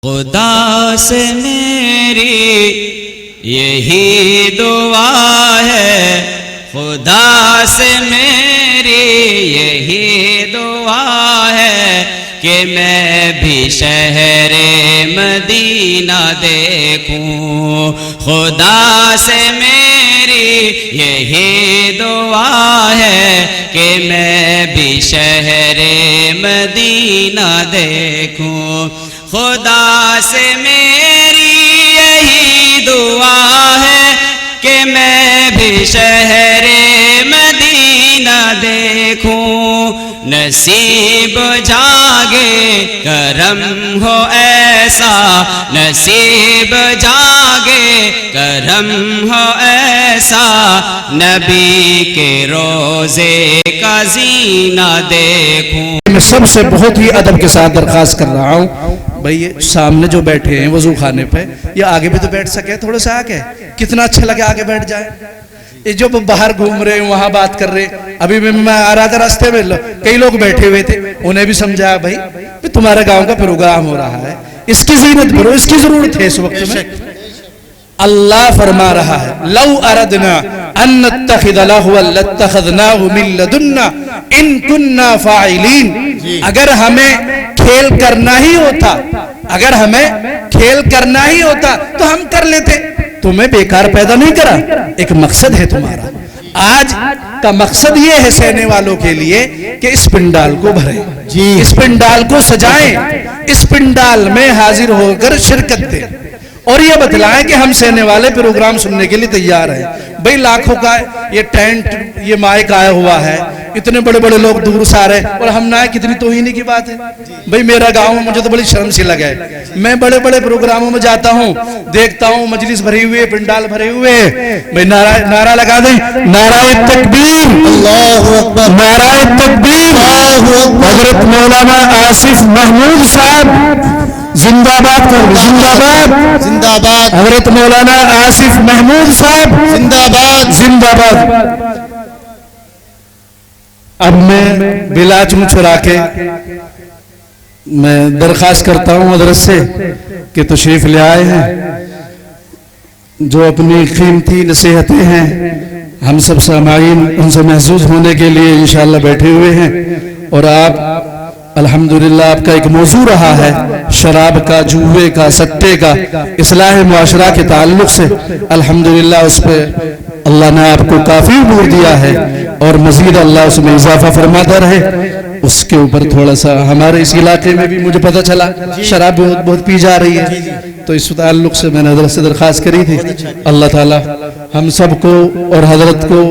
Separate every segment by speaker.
Speaker 1: خدا سے میری یہی دعا ہے، خدا سے میری یہی دعا ہے کہ میں بھی شہر مدینہ دیکھوں۔ خدا سے میری یہی دعا ہے کہ میں بھی شہر مدینہ دیکھوں۔ خدا سے میری یہی دعا ہے کہ میں بھی شہر مدینہ دیکھوں۔ نصیب جاگے کرم ہو ایسا، نصیب جاگے کرم ہو ایسا، نبی کے روزے کا زینہ دیکھوں۔
Speaker 2: میں سب سے بہت ہی ادب کے ساتھ درخواست کر رہا ہوں، بھئی یہ سامنے جو بیٹھے ہیں وضو خانے پہ، یہ آگے بھی تو بیٹھ سکے، تھوڑا سا آگے، کتنا اچھا لگے آگے بیٹھ جائے۔ یہ جو باہر گھوم رہے ہیں وہاں بات کر رہے ہیں، ابھی میں آ رہا تھا راستے میں کئی لوگ بیٹھے ہوئے تھے، انہیں بھی سمجھایا بھائی تمہارے گاؤں کا پروگرام ہو رہا ہے، اس کی زینت کرو، اس کی ضرورت ہے اس وقت میں۔ اللہ فرما رہا ہے لو اردنا ان نتخذ لہوا لاتخذناہ من لدنا ان کننا فاعلین۔ اگر ہمیں کھیل کرنا ہی ہوتا، اگر ہمیں کھیل کرنا ہی ہوتا تو ہم کر لیتے۔ تمہیں بیکار پیدا نہیں کرا، ایک مقصد ہے تمہارا۔ آج کا مقصد یہ ہے سہنے والوں کے لیے کہ اس پنڈال کو بھریں، اس پنڈال کو سجائیں، اس پنڈال میں حاضر ہو کر شرکت دیں اور یہ بتلائیں کہ ہم سہنے والے پروگرام سننے کے لیے تیار ہیں۔ بھئی لاکھوں کا یہ ٹینٹ، یہ مائک آیا ہوا ہے، اتنے بڑے بڑے لوگ دور سے آ رہے ہیں اور ہم نہ آئے، کتنی توہینی کی بات ہے۔ بھئی میرا گاؤں مجھے تو بڑی شرم سی لگے، میں بڑے بڑے پروگراموں میں جاتا ہوں، دیکھتا ہوں مجلس بھری ہوئے، پنڈال بھرے ہوئے، بھئی نعرہ لگا دیں، نعرہ تکبیر، اللہ اکبر، نعرہ تکبیر، حضرت مولانا آصف محمود صاحب زندہ باد کر، زندہ باد، زندہ باد، حضرت مولانا آصف محمود صاحب زندہ باد، زندہ باد۔ اب میں بلا چون چھڑا کے میں درخواست کرتا ہوں حضرت سے کہ تشریف لے آئے ہیں، جو اپنی قیمتی نصیحتیں ہیں ہم سب سامعین ان سے محظوظ ہونے کے لیے انشاءاللہ بیٹھے ہوئے ہیں، اور آپ الحمدللہ آپ کا ایک موضوع رہا ہے شراب کا، جوئے کا، سٹے کا، اصلاح معاشرہ کے تعلق سے، الحمدللہ اس پہ اللہ نے آپ کو کافی عبور دیا ہے اور مزید اللہ اس میں اضافہ فرماتا رہے۔ اس کے اوپر تھوڑا سا ہمارے اس علاقے میں بھی مجھے پتہ چلا شراب بہت پی جا رہی ہے، تو اس تعلق سے میں نے حضرت سے درخواست کری تھی۔ اللہ تعالی ہم سب کو اور حضرت کو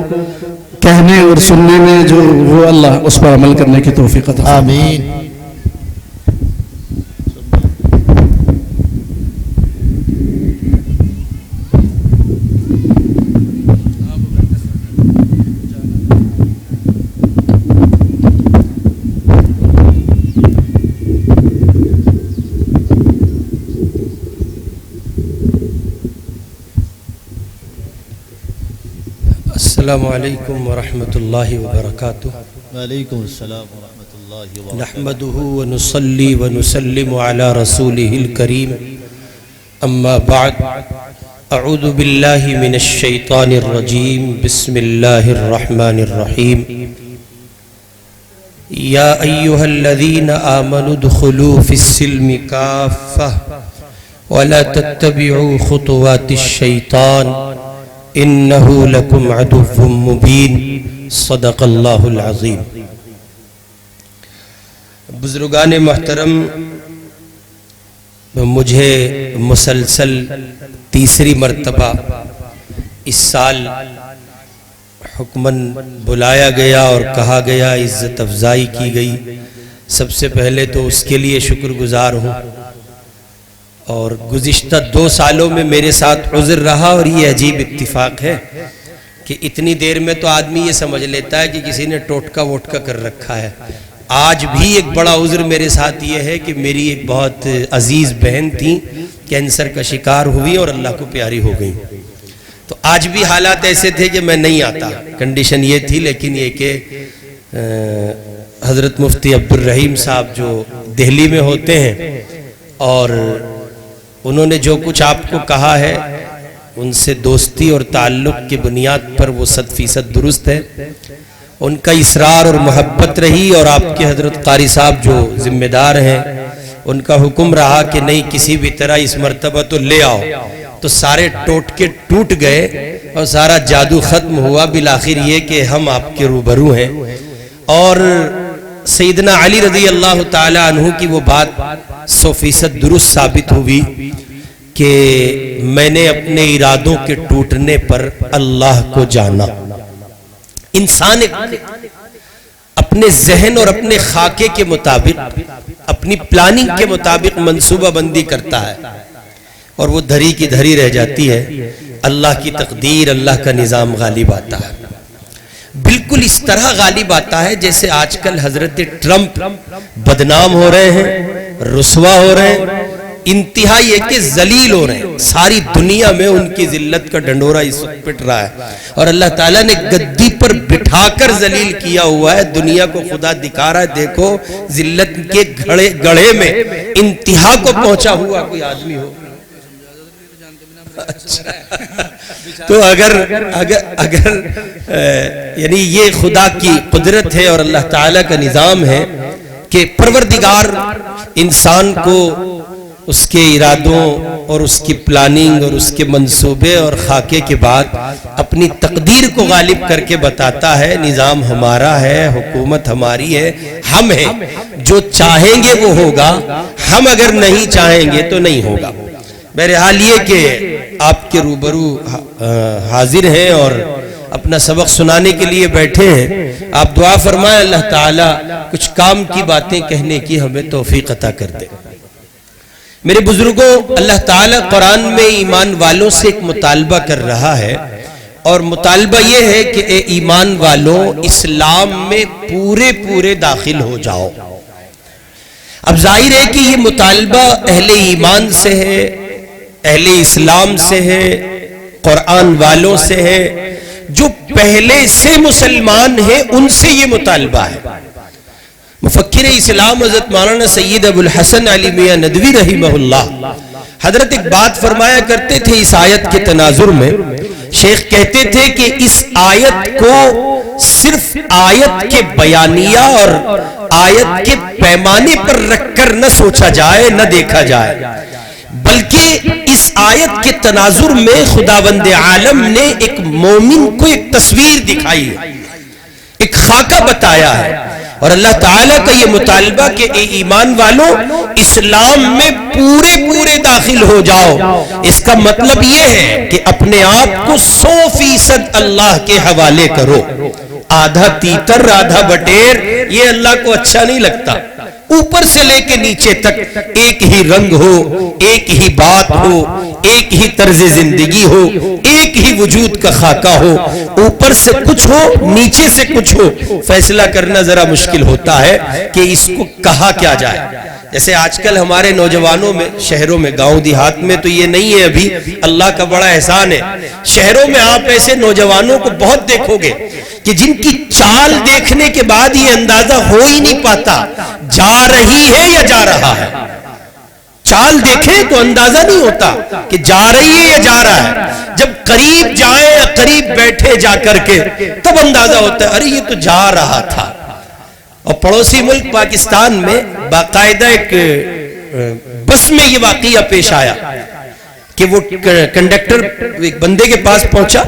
Speaker 2: کہنے اور سننے میں جو وہ اللہ اس پر عمل کرنے کی توفیق عطا فرمائے۔ آمین۔
Speaker 3: السلام علیکم ورحمۃ اللہ وبرکاتہ۔
Speaker 4: وعلیکم السلام ورحمۃ اللہ وبرکاتہ۔
Speaker 3: نحمده ونصلی ونسلم علی رسوله الکریم، اما بعد، اعوذ باللہ من الشیطان الرجیم، بسم اللہ الرحمن الرحیم۔ یا ایہا الذین آمنوا ادخلوا فی السلم کافہ ولا تتبعوا خطوات الشیطان انہو لکم عدو مبین، صدق اللہ العظیم۔ بزرگان محترم، مجھے مسلسل تیسری مرتبہ اس سال حکماً بلایا گیا اور کہا گیا، عزت افزائی کی گئی۔ سب سے پہلے تو اس کے لیے شکر گزار ہوں، اور گزشتہ 2 سالوں میں میرے ساتھ عذر رہا، اور یہ عجیب اتفاق ہے کہ اتنی دیر میں تو آدمی یہ سمجھ لیتا ہے کہ کسی نے ٹوٹکا ووٹکا کر رکھا ہے۔ آج بھی ایک بڑا عذر میرے ساتھ یہ ہے کہ میری ایک بہت عزیز بہن تھی، کینسر کا شکار ہوئی اور اللہ کو پیاری ہو گئی، تو آج بھی حالات ایسے تھے کہ میں نہیں آتا، کنڈیشن یہ تھی۔ لیکن یہ کہ حضرت مفتی عبد الرحیم صاحب جو دہلی میں ہوتے ہیں اور انہوں نے جو کچھ آپ کو کہا ہے ان سے دوستی اور تعلق کی بنیاد پر وہ 100% درست ہے. ان کا اصرار اور محبت رہی اور آپ کے حضرت قاری صاحب جو ذمہ دار ہیں ان کا حکم رہا کہ نہیں کسی بھی طرح اس مرتبہ تو لے آؤ، تو سارے ٹوٹکے ٹوٹ گئے اور سارا جادو ختم ہوا. بالآخر یہ کہ ہم آپ کے روبرو ہیں. اور سیدنا علی رضی اللہ تعالی عنہ کی وہ بات 100% درست ثابت ہوئی کہ میں نے اپنے ارادوں کے ٹوٹنے پر اللہ کو جانا. انسان اپنے ذہن اور اپنے خاکے کے مطابق اپنی پلاننگ کے مطابق منصوبہ بندی کرتا ہے اور وہ دھری کی دھری رہ جاتی ہے. اللہ کی تقدیر، اللہ کا نظام غالب آتا ہے. بالکل اس طرح غالب آتا ہے جیسے آج کل حضرت ٹرمپ بدنام ہو رہے ہیں، رسوا ہو رہے ہیں، انتہا یہ کہ ذلیل ہو رہے ہیں. ساری دنیا میں ان کی ذلت کا ڈنڈورا اس وقت پٹ رہا ہے اور اللہ تعالیٰ نے گدی پر بٹھا کر ذلیل کیا ہوا ہے. دنیا کو خدا دکھا رہا ہے دیکھو ذلت کے گڑھے میں انتہا کو پہنچا ہوا کوئی آدمی ہو. تو اگر یعنی یہ خدا کی قدرت ہے اور اللہ تعالیٰ کا نظام ہے کہ پروردگار انسان کو اس کے ارادوں اور اس کی پلاننگ اور اس کے منصوبے اور خاکے کے بعد اپنی تقدیر کو غالب کر کے بتاتا ہے. نظام ہمارا ہے، حکومت ہماری ہے، ہم ہیں، جو چاہیں گے وہ ہوگا، ہم اگر نہیں چاہیں گے تو نہیں ہوگا. بہرحال یہ کہ آپ کے روبرو حاضر ہیں اور اپنا سبق سنانے کے لیے بیٹھے ہیں. آپ دعا فرمائیں اللہ تعالیٰ کچھ کام کی باتیں کہنے کی ہمیں توفیق عطا کر دے. میرے بزرگوں، اللہ تعالیٰ قرآن میں ایمان والوں سے ایک مطالبہ کر رہا ہے اور مطالبہ یہ ہے کہ اے ایمان والوں اسلام میں پورے داخل ہو جاؤ. اب ظاہر ہے کہ یہ مطالبہ اہل ایمان سے ہے، اہل اسلام سے ہے، قرآن والوں سے ہے، جو پہلے سے مسلمان ہیں ان سے یہ مطالبہ ہے. مفکر اسلام حضرت مولانا سید ابو الحسن علی میاں ندوی رحمہ اللہ حضرت ایک بات فرمایا کرتے تھے اس آیت کے تناظر میں. شیخ کہتے تھے کہ اس آیت کو صرف آیت کے بیانیہ اور آیت کے پیمانے پر رکھ کر نہ سوچا جائے، نہ دیکھا جائے، بلکہ اس آیت کے تناظر میں خداوند عالم نے ایک مومن کو ایک تصویر دکھائی ہے، ایک خاکہ بتایا ہے. اور اللہ تعالیٰ کا یہ مطالبہ کہ اے ایمان والوں اسلام میں پورے داخل ہو جاؤ، اس کا مطلب یہ ہے کہ اپنے آپ کو 100% اللہ کے حوالے کرو. آدھا تیتر آدھا بٹیر یہ اللہ کو اچھا نہیں لگتا. اوپر سے لے کے نیچے تک ایک ہی رنگ ہو، ایک ہی بات ہو، ایک ہی طرز زندگی ہو، ایک ہی وجود کا خاکہ ہو. اوپر سے کچھ ہو، نیچے سے کچھ ہو، فیصلہ کرنا ذرا مشکل ہوتا ہے کہ اس کو کہا کیا جائے. جیسے آج کل ہمارے نوجوانوں میں، شہروں میں، گاؤں دیہات میں تو یہ نہیں ہے، ابھی اللہ کا بڑا احسان ہے. شہروں میں آپ ایسے نوجوانوں کو بہت دیکھو گے کہ جن کی چال دیکھنے کے بعد یہ اندازہ ہو ہی نہیں پاتا جا رہی ہے یا جا رہا ہے. چال دیکھیں تو اندازہ نہیں ہوتا کہ جا رہی ہے یا جا رہا ہے. جب قریب جائیں یا قریب بیٹھے جا کر کے تب اندازہ ہوتا ہے ارے یہ تو جا رہا تھا. اور پڑوسی ملک پاکستان میں باقاعدہ ایک بس میں یہ واقعہ پیش آیا کہ وہ کنڈکٹر ایک بندے کے پاس پہنچا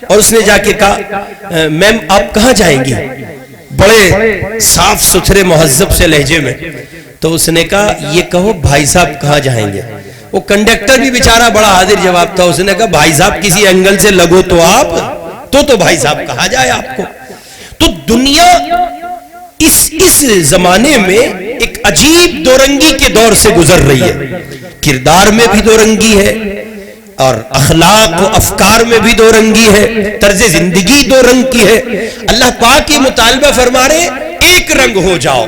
Speaker 3: اور اس نے جا کے کہا میم آپ کہاں جائیں گی، بڑے صاف ستھرے مہذب سے لہجے میں. تو اس نے کہا یہ کہو بھائی صاحب کہاں جائیں گے. وہ کنڈکٹر بھی بیچارہ بڑا حاضر جواب تھا. اس نے کہا بھائی صاحب کسی اینگل سے لگو تو آپ تو بھائی صاحب کہا جائے آپ کو. تو دنیا اس زمانے میں ایک عجیب دو رنگی کے دور سے گزر رہی ہے. کردار میں بھی دو رنگی ہے اور اخلاق و افکار میں بھی دو رنگی ہے، طرز زندگی دو رنگ کی ہے. اللہ پاک یہ مطالبہ فرما رہے ایک رنگ ہو جاؤ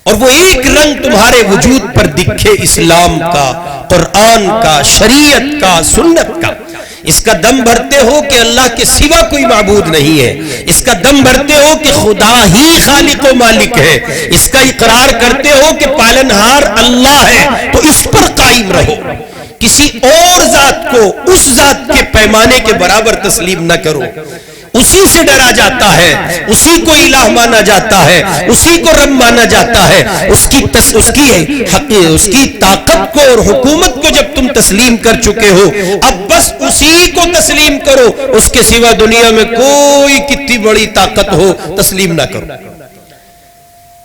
Speaker 3: اور وہ ایک رنگ تمہارے وجود پر دکھے، اسلام کا، قرآن کا، شریعت کا، سنت کا. اس کا دم بھرتے ہو کہ اللہ کے سوا کوئی معبود نہیں ہے، اس کا دم بھرتے ہو کہ خدا ہی خالق و مالک ہے، اس کا اقرار کرتے ہو کہ پالنہار اللہ ہے، تو اس پر قائم رہو، کسی اور ذات کو اس ذات کے پیمانے کے برابر تسلیم نہ کرو۔ اسی سے ڈرا جاتا ہے، اسی کو الہ مانا جاتا ہے، اسی کو رب مانا جاتا ہے، اس کی طاقت کو اور حکومت کو جب تم تسلیم کر چکے ہو، اب بس اسی کو تسلیم کرو، اس کے سوا دنیا میں کوئی کتنی بڑی طاقت ہو تسلیم نہ کرو۔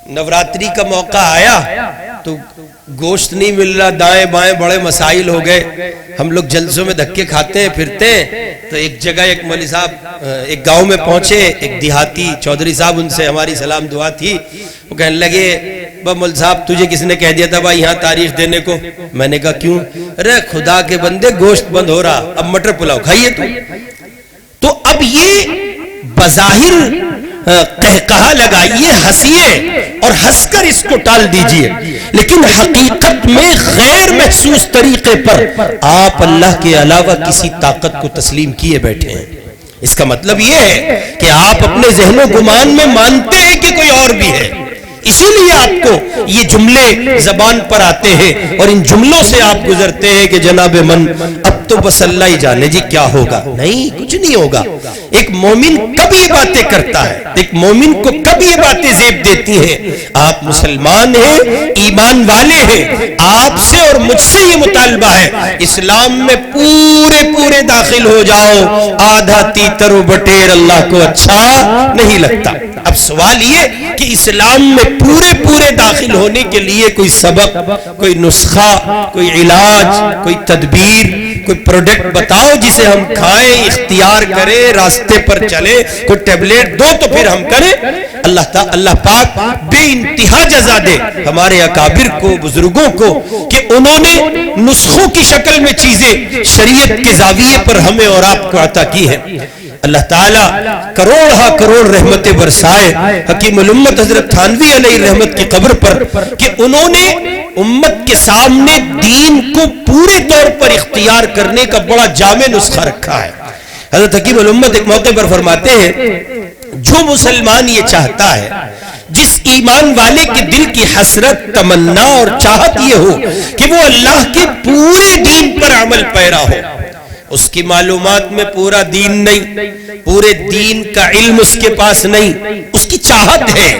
Speaker 3: نوراتری کا موقع آیا تو گوشت نہیں مل رہا، دائیں بائیں بڑے مسائل ہو گئے، ہم لوگ جلسوں میں دھکے کھاتے ہیں پھرتے ہیں، تو ایک جگہ ایک مولوی صاحب ایک گاؤں میں پہنچے، ایک دیہاتی چودھری صاحب، ان سے ہماری سلام دعا تھی، وہ کہنے لگے مولوی صاحب تجھے کس نے کہہ دیا تھا بھائی یہاں تاریخ دینے کو؟ میں نے کہا کیوں؟ ارے خدا کے بندے گوشت بند ہو رہا، اب مٹر پلاؤ کھائیے تو اب یہ بظاہر کہا لگائیے، ہنسیے اور ہنس کر اس کو ٹال دیجئے، لیکن حقیقت میں غیر محسوس طریقے پر آپ اللہ کے علاوہ کسی طاقت کو تسلیم کیے بیٹھے ہیں۔ اس کا مطلب یہ ہے کہ آپ اپنے ذہن و گمان میں مانتے ہیں کہ کوئی اور بھی ہے، اسی لیے آپ کو یہ جملے زبان پر آتے ہیں اور ان جملوں سے آپ گزرتے ہیں کہ جناب من اب تو بس اللہ ہی جانے جی کیا ہوگا۔ نہیں، کچھ نہیں ہوگا۔ ایک مومن کب یہ باتیں کرتا ہے، ایک مومن کو کب یہ باتیں زیب دیتی ہیں؟ آپ مسلمان ہیں، ایمان والے ہیں، آپ سے اور مجھ سے یہ مطالبہ ہے، اسلام میں پورے داخل ہو جاؤ، آدھا تیتر و بٹیر اللہ کو اچھا نہیں لگتا۔ اب سوال یہ کہ اسلام میں پورے داخل ہونے کے لیے کوئی سبق، کوئی نسخہ، کوئی علاج، کوئی تدبیر، کوئی پروڈکٹ بتاؤ جسے ہم کھائیں، اختیار کریں، راستے پر چلیں، کوئی ٹیبلیٹ دو تو پھر ہم کریں۔ اللہ پاک بے انتہا جزا دے ہمارے اکابر کو، بزرگوں کو، کہ انہوں نے نسخوں کی شکل میں چیزیں شریعت کے زاویے پر ہمیں اور آپ کو عطا کی ہیں۔ اللہ تعالیٰ کروڑ رحمتیں برسائے حکیم الامت حضرت تھانوی علیہ رحمت کی قبر پر کہ انہوں نے امت کے سامنے دین کو پورے طور پر اختیار کرنے کا بڑا جامع نسخہ رکھا ہے۔ حضرت حکیم الامت ایک موقع پر فرماتے ہیں جو مسلمان یہ چاہتا ہے، جس ایمان والے کے دل کی حسرت، تمنا اور چاہت یہ ہو کہ وہ اللہ کے پورے دین پر عمل پیرا ہو، اس کی معلومات میں پورا دین نہیں، پورے دین کا علم اس کے پاس نہیں، اس کی چاہت ہے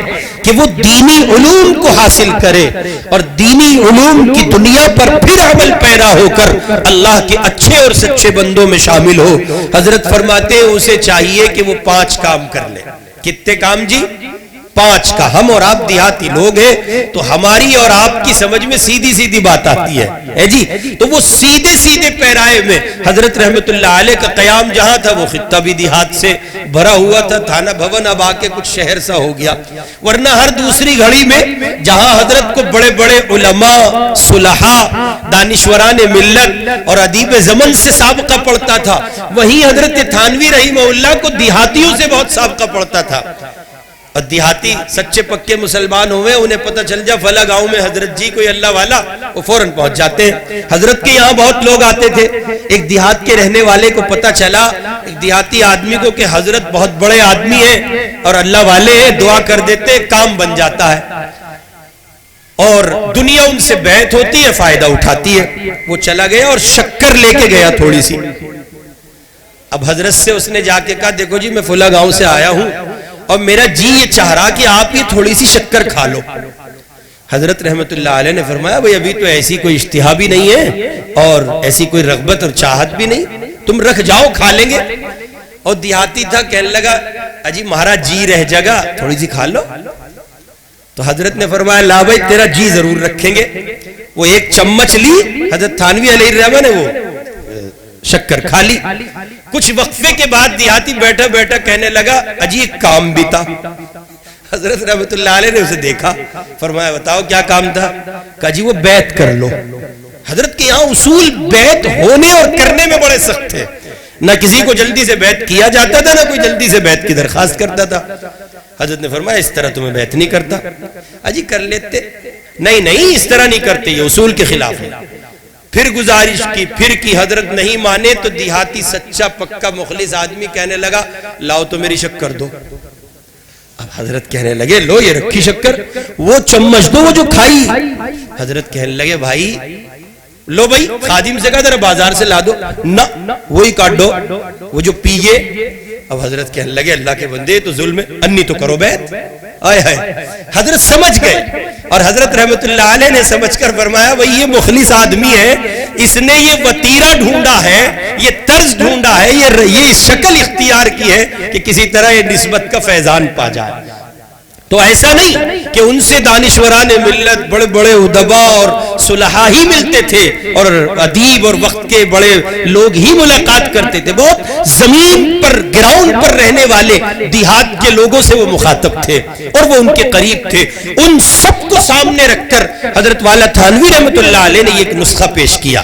Speaker 3: کہ وہ دینی علوم کو حاصل کرے اور دینی علوم کی دنیا پر پھر عمل پیرا ہو کر اللہ کے اچھے اور سچے بندوں میں شامل ہو۔ حضرت فرماتے ہیں اسے چاہیے کہ وہ 5 کام کر لے۔ کتنے کام جی؟ 5 کا۔ ہم اور آپ دیہاتی لوگ ہیں تو ہماری اور آپ کی سمجھ میں سیدھی بات آتی ہے جی، تو وہ سیدھے پیرائے میں حضرت رحمت اللہ علیہ کا قیام جہاں تھا وہ خطہ بھی دیہات سے بھرا ہوا تھا، تھانہ بھون اب آ کے کچھ شہر سا ہو گیا، ورنہ ہر دوسری گھڑی میں جہاں حضرت کو بڑے علماء، صلحاء، دانشوران ملت اور ادیب زمن سے سابقہ پڑتا تھا، وہیں حضرت تھانوی رحمہ اللہ کو دیہاتیوں سے بہت سابقہ پڑتا تھا۔ اور دیہاتی سچے پکے مسلمان ہوئے، انہیں پتہ چل جا فلاں گاؤں میں حضرت جی کوئی اللہ والا، وہ فوراً پہنچ جاتے ہیں۔ حضرت کے یہاں بہت لوگ آتے تھے، ایک دیہات کے رہنے والے کو پتہ چلا، ایک دیہاتی آدمی کو، کہ حضرت بہت بڑے آدمی ہیں اور اللہ والے ہیں، دعا کر دیتے کام بن جاتا ہے اور دنیا ان سے بیعت ہوتی ہے، فائدہ اٹھاتی ہے۔ وہ چلا گیا اور شکر لے کے گیا تھوڑی سی۔ اب حضرت سے اس نے جا کے کہا دیکھو جی میں فلاں گاؤں سے آیا ہوں اور میرا جی یہ چاہ رہا کہ آپ یہ تھوڑی سی شکر کھا لو۔ حضرت رحمت اللہ علیہ نے فرمایا بھئی ابھی تو ایسی کوئی اشتہا بھی نہیں ہے اور ایسی کوئی رغبت اور چاہت بھی نہیں، تم رکھ جاؤ کھا لیں گے۔ اور دیہاتی تھا، کہنے لگا اجی مہاراج جی رہ جگہ تھوڑی سی کھا لو۔ تو حضرت نے فرمایا لا بھائی تیرا جی ضرور رکھیں گے۔ وہ ایک چمچ لی، حضرت تھانوی علیہ الرحمہ نے وہ شکر کھا لی۔ کچھ وقفے کے بعد دیہاتی بیٹھا کہنے لگا اجی ایک کام بھی تھا۔ حضرت رحمت اللہ علیہ نے اسے دیکھا، فرمایا بتاؤ کیا کام تھا؟ کہا جی وہ بیعت کر لو۔ حضرت کے یہاں اصول بیعت ہونے اور کرنے میں بڑے سخت تھے، نہ کسی کو جلدی سے بیعت کیا جاتا تھا، نہ کوئی جلدی سے بیعت کی درخواست کرتا تھا۔ حضرت نے فرمایا اس طرح تمہیں بیعت نہیں کرتا۔ اجی کر لیتے، نہیں اس طرح نہیں کرتے، یہ اصول کے خلاف ہے۔ پھر گزارش کی حضرت نہیں مانے تو دیہاتی سچا پکا مخلص آدمی کہنے لگا لاؤ تو میری شکر دو. اب حضرت کہنے لگے لو یہ رکھی شکر, وہ چمچ دو وہ جو کھائی. حضرت کہنے لگے بھائی لو بھائی, خادم سے کہا ذرا بازار سے لا دو, نہ وہی کاٹ دو وہ جو پیے. اب حضرت کہنے لگے اللہ کے بندے تو ظلم ہے, انی تو کرو بیت. آئے ہائے, حضرت سمجھ گئے, اور حضرت رحمت اللہ علیہ نے سمجھ کر فرمایا بھئی یہ مخلص آدمی ہے, اس نے یہ وطیرہ ڈھونڈا ہے, یہ طرز ڈھونڈا ہے, یہ شکل اختیار کی ہے کہ کسی طرح یہ نسبت کا فیضان پا جائے. تو ایسا نہیں کہ ان سے دانشوران ملت بڑے بڑے ادبا اور صلحاء ہی ملتے تھے اور ادیب اور وقت کے بڑے لوگ ہی ملاقات کرتے تھے. بہت زمین پر گراؤنڈ پر رہنے والے دیہات کے لوگوں سے وہ مخاطب تھے اور وہ ان کے قریب تھے. ان سب کو سامنے رکھ کر حضرت والا تھانوی رحمت اللہ علیہ نے ایک نسخہ پیش کیا.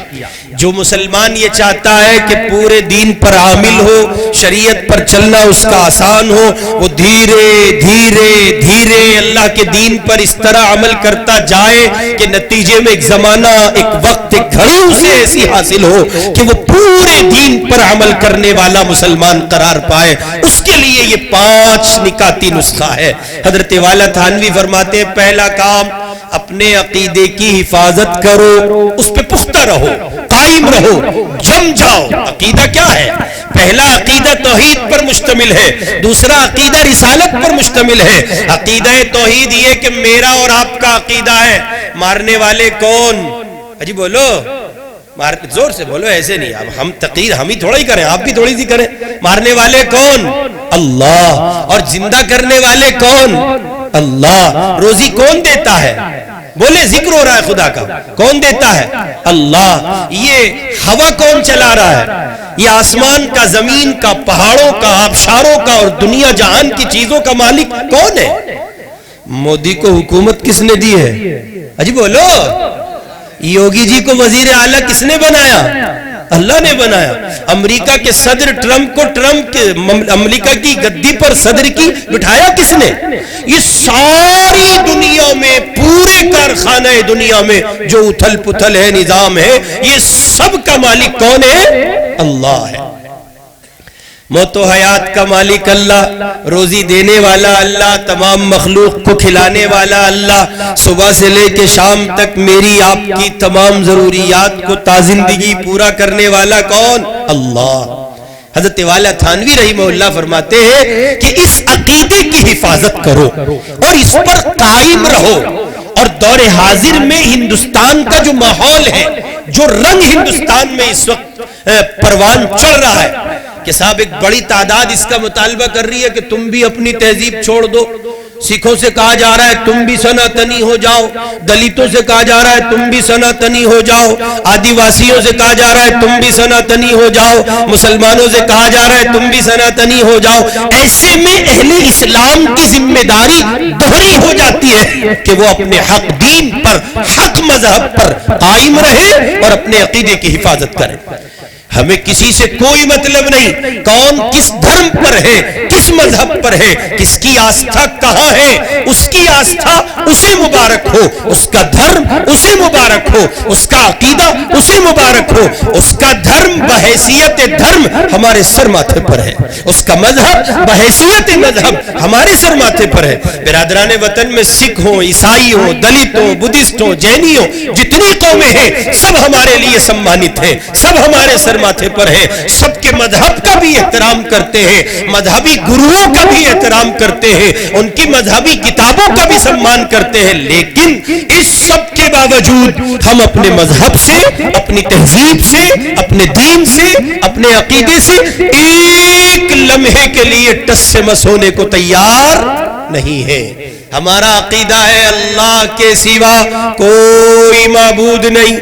Speaker 3: جو مسلمان یہ چاہتا ہے کہ پورے دین پر عامل ہو, شریعت پر چلنا اس کا آسان ہو, وہ دھیرے دھیرے دھیرے اللہ کے دین پر اس طرح عمل کرتا جائے کہ نتیجے میں ایک زمانہ, ایک وقت, ایک گھڑی اسے ایسی حاصل ہو کہ وہ پورے دین پر عمل کرنے والا مسلمان قرار پائے. اس کے لیے یہ 5 نکاتی نسخہ ہے. حضرت والا تھانوی فرماتے ہیں پہلا کام اپنے عقیدے کی حفاظت کرو, اس پہ پختہ رہو, قائم رہو, جم جاؤ. عقیدہ کیا ہے؟ پہلا عقیدہ توحید پر مشتمل ہے, دوسرا عقیدہ رسالت پر مشتمل ہے. عقیدہ توحید یہ کہ میرا اور آپ کا عقیدہ ہے مارنے والے کون؟ جی بولو, زور سے بولو, ایسے نہیں. اب ہم تقریر ہم ہی تھوڑا ہی کریں, آپ بھی تھوڑی سی کریں. مارنے والے کون؟ اللہ. اور زندہ کرنے والے کون؟ اللہ. روزی کون دیتا ہے؟ بولے, ذکر ہو رہا ہے خدا کا, کون دیتا ہے؟ اللہ. یہ ہوا کون چلا رہا ہے؟ یہ آسمان کا, زمین کا, پہاڑوں کا, آبشاروں کا اور دنیا جہان کی چیزوں کا مالک کون ہے؟ مودی کو حکومت کس نے دی ہے؟ اجی بولو. یوگی جی کو وزیر اعلیٰ کس نے بنایا؟ اللہ نے بنایا. امریکہ کے صدر ٹرمپ کو امریکہ کی گدی پر صدر کی بٹھایا کس نے؟ یہ ساری دنیا میں, پورے کارخانہ دنیا میں جو اتھل پتھل ہے, نظام ہے, یہ سب کا مالک کون ہے؟ اللہ ہے. موت و حیات کا مالک اللہ, روزی دینے والا اللہ, تمام مخلوق کو کھلانے والا اللہ, صبح سے لے کے شام تک میری آپ کی تمام ضروریات کو تازندگی پورا کرنے والا کون؟ اللہ. حضرت والا تھانوی رحمہ اللہ فرماتے ہیں کہ اس عقیدے کی حفاظت کرو اور اس پر قائم رہو. اور دور حاضر میں ہندوستان کا جو ماحول ہے, جو رنگ ہندوستان میں اس وقت پروان چڑھ رہا ہے کہ صاحب ایک بڑی تعداد اس کا مطالبہ کر رہی ہے کہ تم بھی اپنی تہذیب چھوڑ دو. سکھوں سے کہا جا رہا ہے تم بھی سناتنی ہو جاؤ, دلتوں سے کہا جا رہا ہے تم بھی سناتنی ہو جاؤ, آدیواسیوں سے کہا جا رہا ہے تم بھی سناتنی ہو جاؤ, مسلمانوں سے کہا جا رہا ہے تم بھی سناتنی ہو جاؤ. ایسے میں اہل اسلام کی ذمہ داری دوہری ہو جاتی ہے کہ وہ اپنے حق دین پر, حق مذہب پر قائم رہے اور اپنے عقیدے کی حفاظت کرے. ہمیں کسی سے کوئی مطلب نہیں کون کس دھرم پر ہے, کس مذہب پر ہے, کس کی آستھا کہاں ہے. اس کی آستھا اسے مبارک ہو, اس کا دھرم اسے مبارک ہو, اس کا عقیدہ اسے مبارک ہو. اس کا دھرم بحیثیت دھرم ہمارے سر ماتھے پر ہے, اس کا مذہب بحیثیت مذہب ہمارے سر ماتھے پر ہے. برادران وطن میں سکھ ہوں, عیسائی ہوں, دلت ہوں, بدھسٹ ہوں, جینی ہوں, جتنی قومیں ہیں سب ہمارے لیے سمانت ہیں, سب ہمارے سر ماتھے پر ہے. سب کے مذہب کا بھی احترام کرتے ہیں, مذہبی گروؤں کا بھی احترام کرتے ہیں, ان کی مذہبی کتابوں کا بھی سمان کرتے ہیں. لیکن اس سب کے باوجود ہم اپنے مذہب سے, اپنی تہذیب سے, اپنے دین سے, اپنے عقیدے سے ایک لمحے کے لیے ٹس سے مس ہونے کو تیار نہیں ہے. ہمارا عقیدہ ہے اللہ کے سوا کوئی معبود نہیں,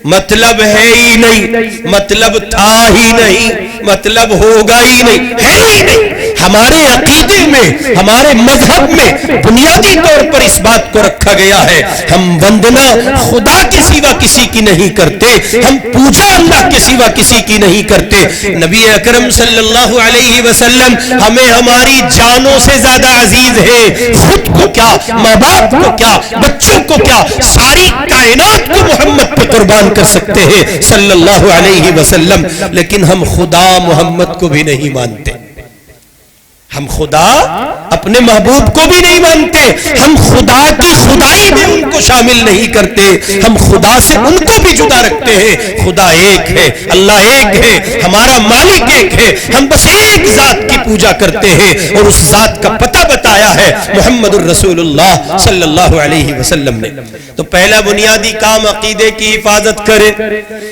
Speaker 3: مطلب ہے ہی نہیں, مطلب تھا ہی نہیں, مطلب ہوگا ہی نہیں, ہے ہی نہیں. ہمارے عقیدے میں، ہمارے مذہب میں بنیادی طور پر اس بات کو رکھا گیا ہے، ہم وندنا خدا کے سوا کسی کی نہیں کرتے، ہم پوجا اللہ کے سوا کسی کی نہیں کرتے۔ نبی اکرم صلی اللہ علیہ وسلم ہمیں ہماری جانوں سے زیادہ عزیز ہے، خود کو کیا، ماں باپ کو کیا، بچوں کو کیا، ساری کائنات کو محمد پہ قربان کر سکتے ہیں صلی اللہ علیہ وسلم، لیکن ہم خدا محمد کو بھی نہیں مانتے، ہم خدا اپنے محبوب کو بھی نہیں مانتے، ہم خدا کی خدائی میں ان کو شامل نہیں کرتے، ہم خدا سے ان کو بھی جدا رکھتے ہیں۔ خدا ایک ہے، اللہ ایک ہے، ہمارا مالک ایک ہے، ہم بس ایک ذات کی پوجا کرتے ہیں، اور اس ذات کا پتہ بتایا ہے محمد الرسول اللہ صلی اللہ علیہ وسلم نے۔ تو پہلا بنیادی کام عقیدے کی حفاظت کرے،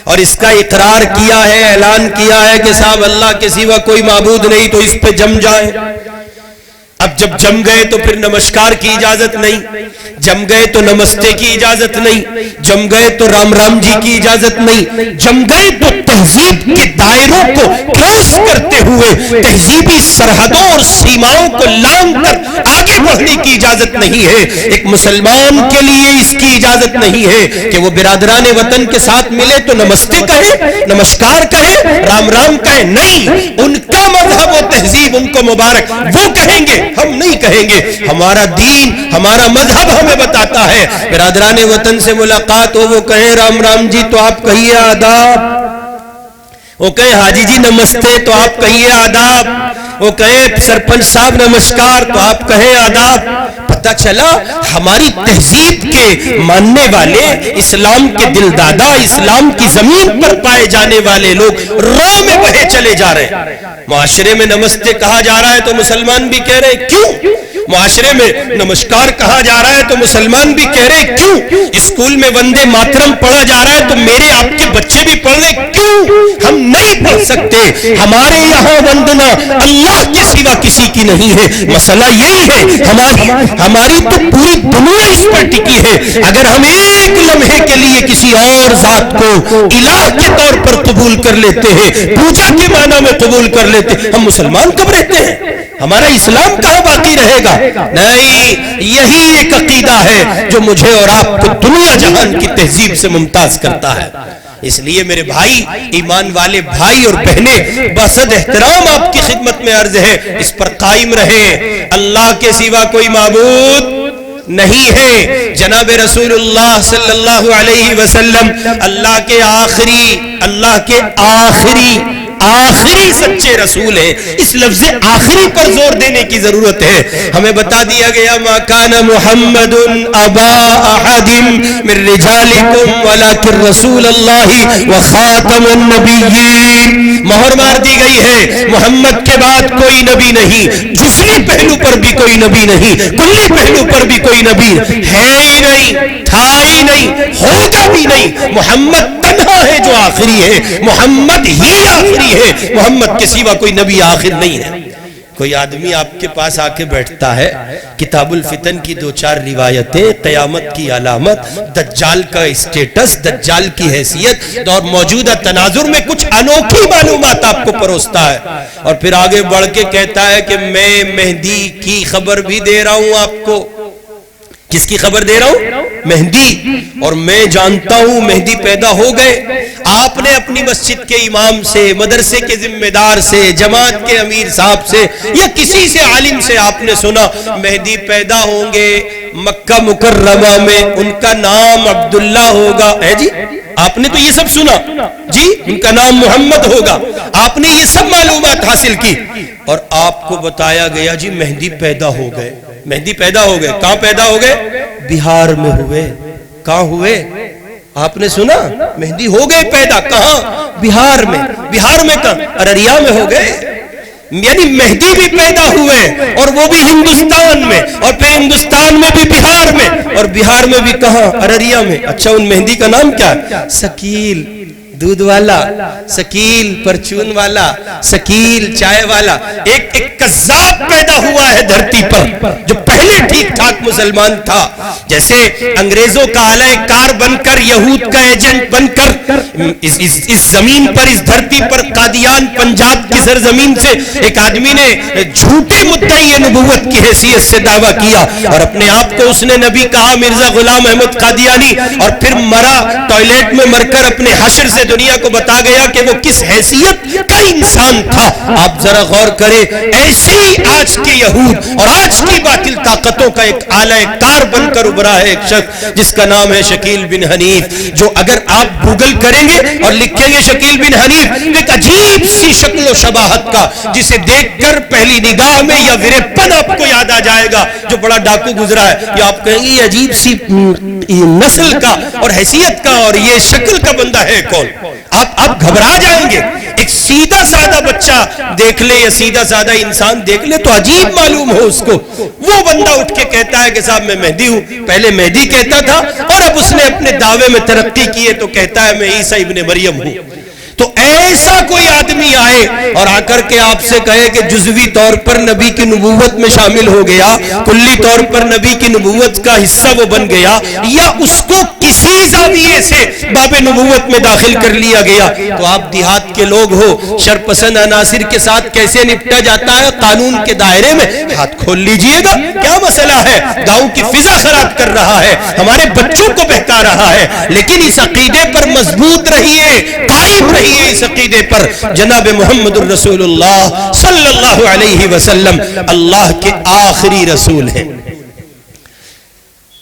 Speaker 3: اور اس کا اقرار کیا ہے، اعلان کیا ہے کہ صاحب اللہ کے سوا کوئی معبود نہیں، تو اس پہ جم جائیں۔ اب جب جم گئے تو پھر نمسکار کی اجازت نہیں، جم گئے تو نمستے کی اجازت نہیں، جم گئے تو رام رام جی کی اجازت نہیں، جم گئے تو تہذیب کے دائروں کو کراس کرتے ہوئے تہذیبی سرحدوں اور سیماؤں کو لانگ کر آگے بڑھنے کی اجازت نہیں ہے۔ ایک مسلمان کے لیے اس کی اجازت نہیں ہے کہ وہ برادران وطن کے ساتھ ملے تو نمستے کہے، نمسکار کہے، رام رام کہے، نہیں، ان کا مذہب و تہذیب ان کو مبارک، وہ کہیں گے، ہم نہیں کہیں گے۔ ہمارا دین، ہمارا مذہب ہمیں بتاتا ہے برادران وطن سے ملاقات ہو، وہ کہیں رام رام جی تو آپ کہیے آداب، وہ کہیں حاجی جی نمستے تو آپ کہیے آداب، وہ کہیں سرپنچ صاحب نمسکار تو آپ کہیں آداب۔ پتہ چلا ہماری تہذیب کے ماننے والے، اسلام کے دل دادا، اسلام کی زمین پر پائے جانے والے لوگ رو میں بہے چلے جا رہے ہیں۔ معاشرے میں نمستے کہا جا رہا ہے تو مسلمان بھی کہہ رہے ہیں کیوں؟ معاشرے میں نمسکار کہا جا رہا ہے تو مسلمان بھی کہہ رہے ہیں کیوں؟ اسکول میں وندے ماترم پڑھا جا رہا ہے تو میرے آپ کے بچے بھی پڑھ رہے ہیں کیوں؟ ہم نہیں پڑھ سکتے، ہمارے یہاں وندنا اللہ کے سوا کسی کی نہیں ہے۔ مسئلہ یہی ہے، ہماری تو پوری دنیا اس پر ٹکی ہے۔ اگر ہم ایک لمحے کے لیے کسی اور ذات کو الہ کے طور پر قبول کر لیتے ہیں، پوجا کے معنی میں قبول کر لیتے ہیں، ہم مسلمان کب رہتے ہیں؟ ہمارا اسلام کہاں باقی رہے گا؟ نہیں، یہی ایک عقیدہ ہے جو مجھے اور آپ کو دنیا جہان کی تہذیب سے ممتاز کرتا ہے۔ اس لیے میرے بھائی، ایمان والے بھائی اور بہنیں، بصد احترام آپ کی خدمت میں عرض ہے، اس پر قائم رہیں۔ اللہ کے سوا کوئی معبود نہیں ہے۔ جناب رسول اللہ صلی اللہ علیہ وسلم اللہ کے آخری سچے رسول ہیں۔ اس لفظ آخری پر زور دینے کی ضرورت ہے۔ ہمیں بتا دیا گیا ما کان محمد ابا احد من رجالکم ولکن رسول اللہ وخاتم النبیین۔ مہر مار دی گئی ہے، محمد کے بعد کوئی نبی نہیں، جزوی پہلو پر بھی کوئی نبی نہیں، کلی پہلو پر بھی کوئی نبی ہے ہی نہیں، تھا ہی نہیں، ہوگا بھی نہیں۔ محمد تنہا ہے جو آخری ہے، محمد ہی آخری ہے، محمد کے سوا کوئی نبی آخر نہیں ہے۔ کوئی آدمی آپ کے پاس آ کے بیٹھتا ہے، کتاب الفتن کی 2-4 روایتیں، قیامت کی علامت، دجال کا اسٹیٹس، دجال کی حیثیت اور موجودہ تناظر میں کچھ انوکھی معلومات آپ کو پروستا ہے، اور پھر آگے بڑھ کے کہتا ہے کہ میں مہدی کی خبر بھی دے رہا ہوں آپ کو۔ کس کی خبر دے رہا ہوں؟ مہدی۔ اور میں جانتا ہوں مہدی پیدا ہو گئے۔ آپ نے اپنی مسجد کے امام سے، مدرسے کے ذمہ دار سے، جماعت کے امیر صاحب سے یا کسی سے عالم سے آپ نے سنا مہدی پیدا ہوں گے مکہ مکرمہ میں، ان کا نام عبداللہ ہوگا۔ ہے جی، آپ نے تو یہ سب سنا جی، ان کا نام محمد ہوگا، آپ نے یہ سب معلومات حاصل کی، اور آپ کو بتایا گیا جی مہدی پیدا ہو گئے۔ مہدی پیدا ہو گئے، کہاں پیدا ہو گئے؟ بہار میں ہوئے۔ کہاں ہوئے؟ آپ نے سنا مہدی ہو گئے پیدا، کہاں؟ بہار میں۔ بہار میں کہاں؟ ارریا میں ہو گئے۔ یعنی مہدی بھی پیدا ہوئے، اور وہ بھی ہندوستان میں، اور پھر ہندوستان میں بھی بہار میں، اور بہار میں بھی کہاں؟ ارریا میں۔ اچھا، ان مہدی کا نام کیا ہے؟ سکیل۔ دودھ والا، سکیل پرچون والا، سکیل چائے والا، ایک قذاب پیدا ہوا ہے دھرتی پر جو پہلے ٹھیک ٹھاک مسلمان تھا، جیسے انگریزوں کا اعلی کار بن کر، یہود کا ایجنٹ بن کر اس زمین پر، اس دھرتی پر، قادیان پنجاب کی سرزمین سے ایک آدمی نے جھوٹے مدعی نبوت کی حیثیت سے دعویٰ کیا اور اپنے آپ کو اس نے نبی کہا، مرزا غلام احمد قادیانی، اور پھر مرا، ٹوائلٹ میں مر کر اپنے حشر سے دنیا کو بتا گیا کہ وہ کس حیثیت کا انسان تھا۔ آپ ذرا غور کریں، ایسے ہی آج کے یہود اور آج کی باطل طاقتوں کا ایک اعلی کار بن کر ابھرا ہے ایک شخص جس کا نام ہے شکیل بن حنیف، جو اگر آپ گوگل کریں گے اور لکھیں گے شکیل بن حنیف، ایک عجیب سی شکل و شباہت کا، جسے دیکھ کر پہلی نگاہ میں یا وریپن آپ کو یاد آ جائے گا جو بڑا ڈاکو گزرا ہے، یا آپ کہیں گے یہ عجیب سی نسل کا اور حیثیت کا اور یہ شکل کا بندہ ہے کون؟ آپ گھبرا جائیں گے۔ ایک سیدھا سادہ بچہ دیکھ لے یا سیدھا سادہ انسان دیکھ لے تو عجیب معلوم ہو اس کو، وہ بندہ اٹھ کے کہتا ہے کہ صاحب میں مہدی ہوں، پہلے مہدی کہتا تھا اور اب اس نے اپنے دعوے میں ترقی کی ہے تو کہتا ہے میں عیسیٰ ابن مریم ہوں۔ تو ایسا کوئی آدمی آئے اور آ کر کے آپ سے کہے کہ جزوی طور پر نبی کی نبوت میں شامل ہو گیا، کلی طور پر نبی کی نبوت کا حصہ وہ بن گیا، یا اس کو کسی زاویے سے باب نبوت میں داخل کر لیا گیا، تو آپ دیہات کے لوگ ہو، شرپسند عناصر کے ساتھ کیسے نپٹا جاتا ہے؟ قانون کے دائرے میں ہاتھ کھول لیجئے گا، کیا مسئلہ ہے؟ گاؤں کی فضا خراب کر رہا ہے، ہمارے بچوں کو بہکا رہا ہے، لیکن اس عقیدے پر مضبوط رہیے، قائم رہیے اس عقیدے پر۔ جناب محمد الرسول اللہ صلی اللہ علیہ وسلم اللہ کے آخری رسول ہیں۔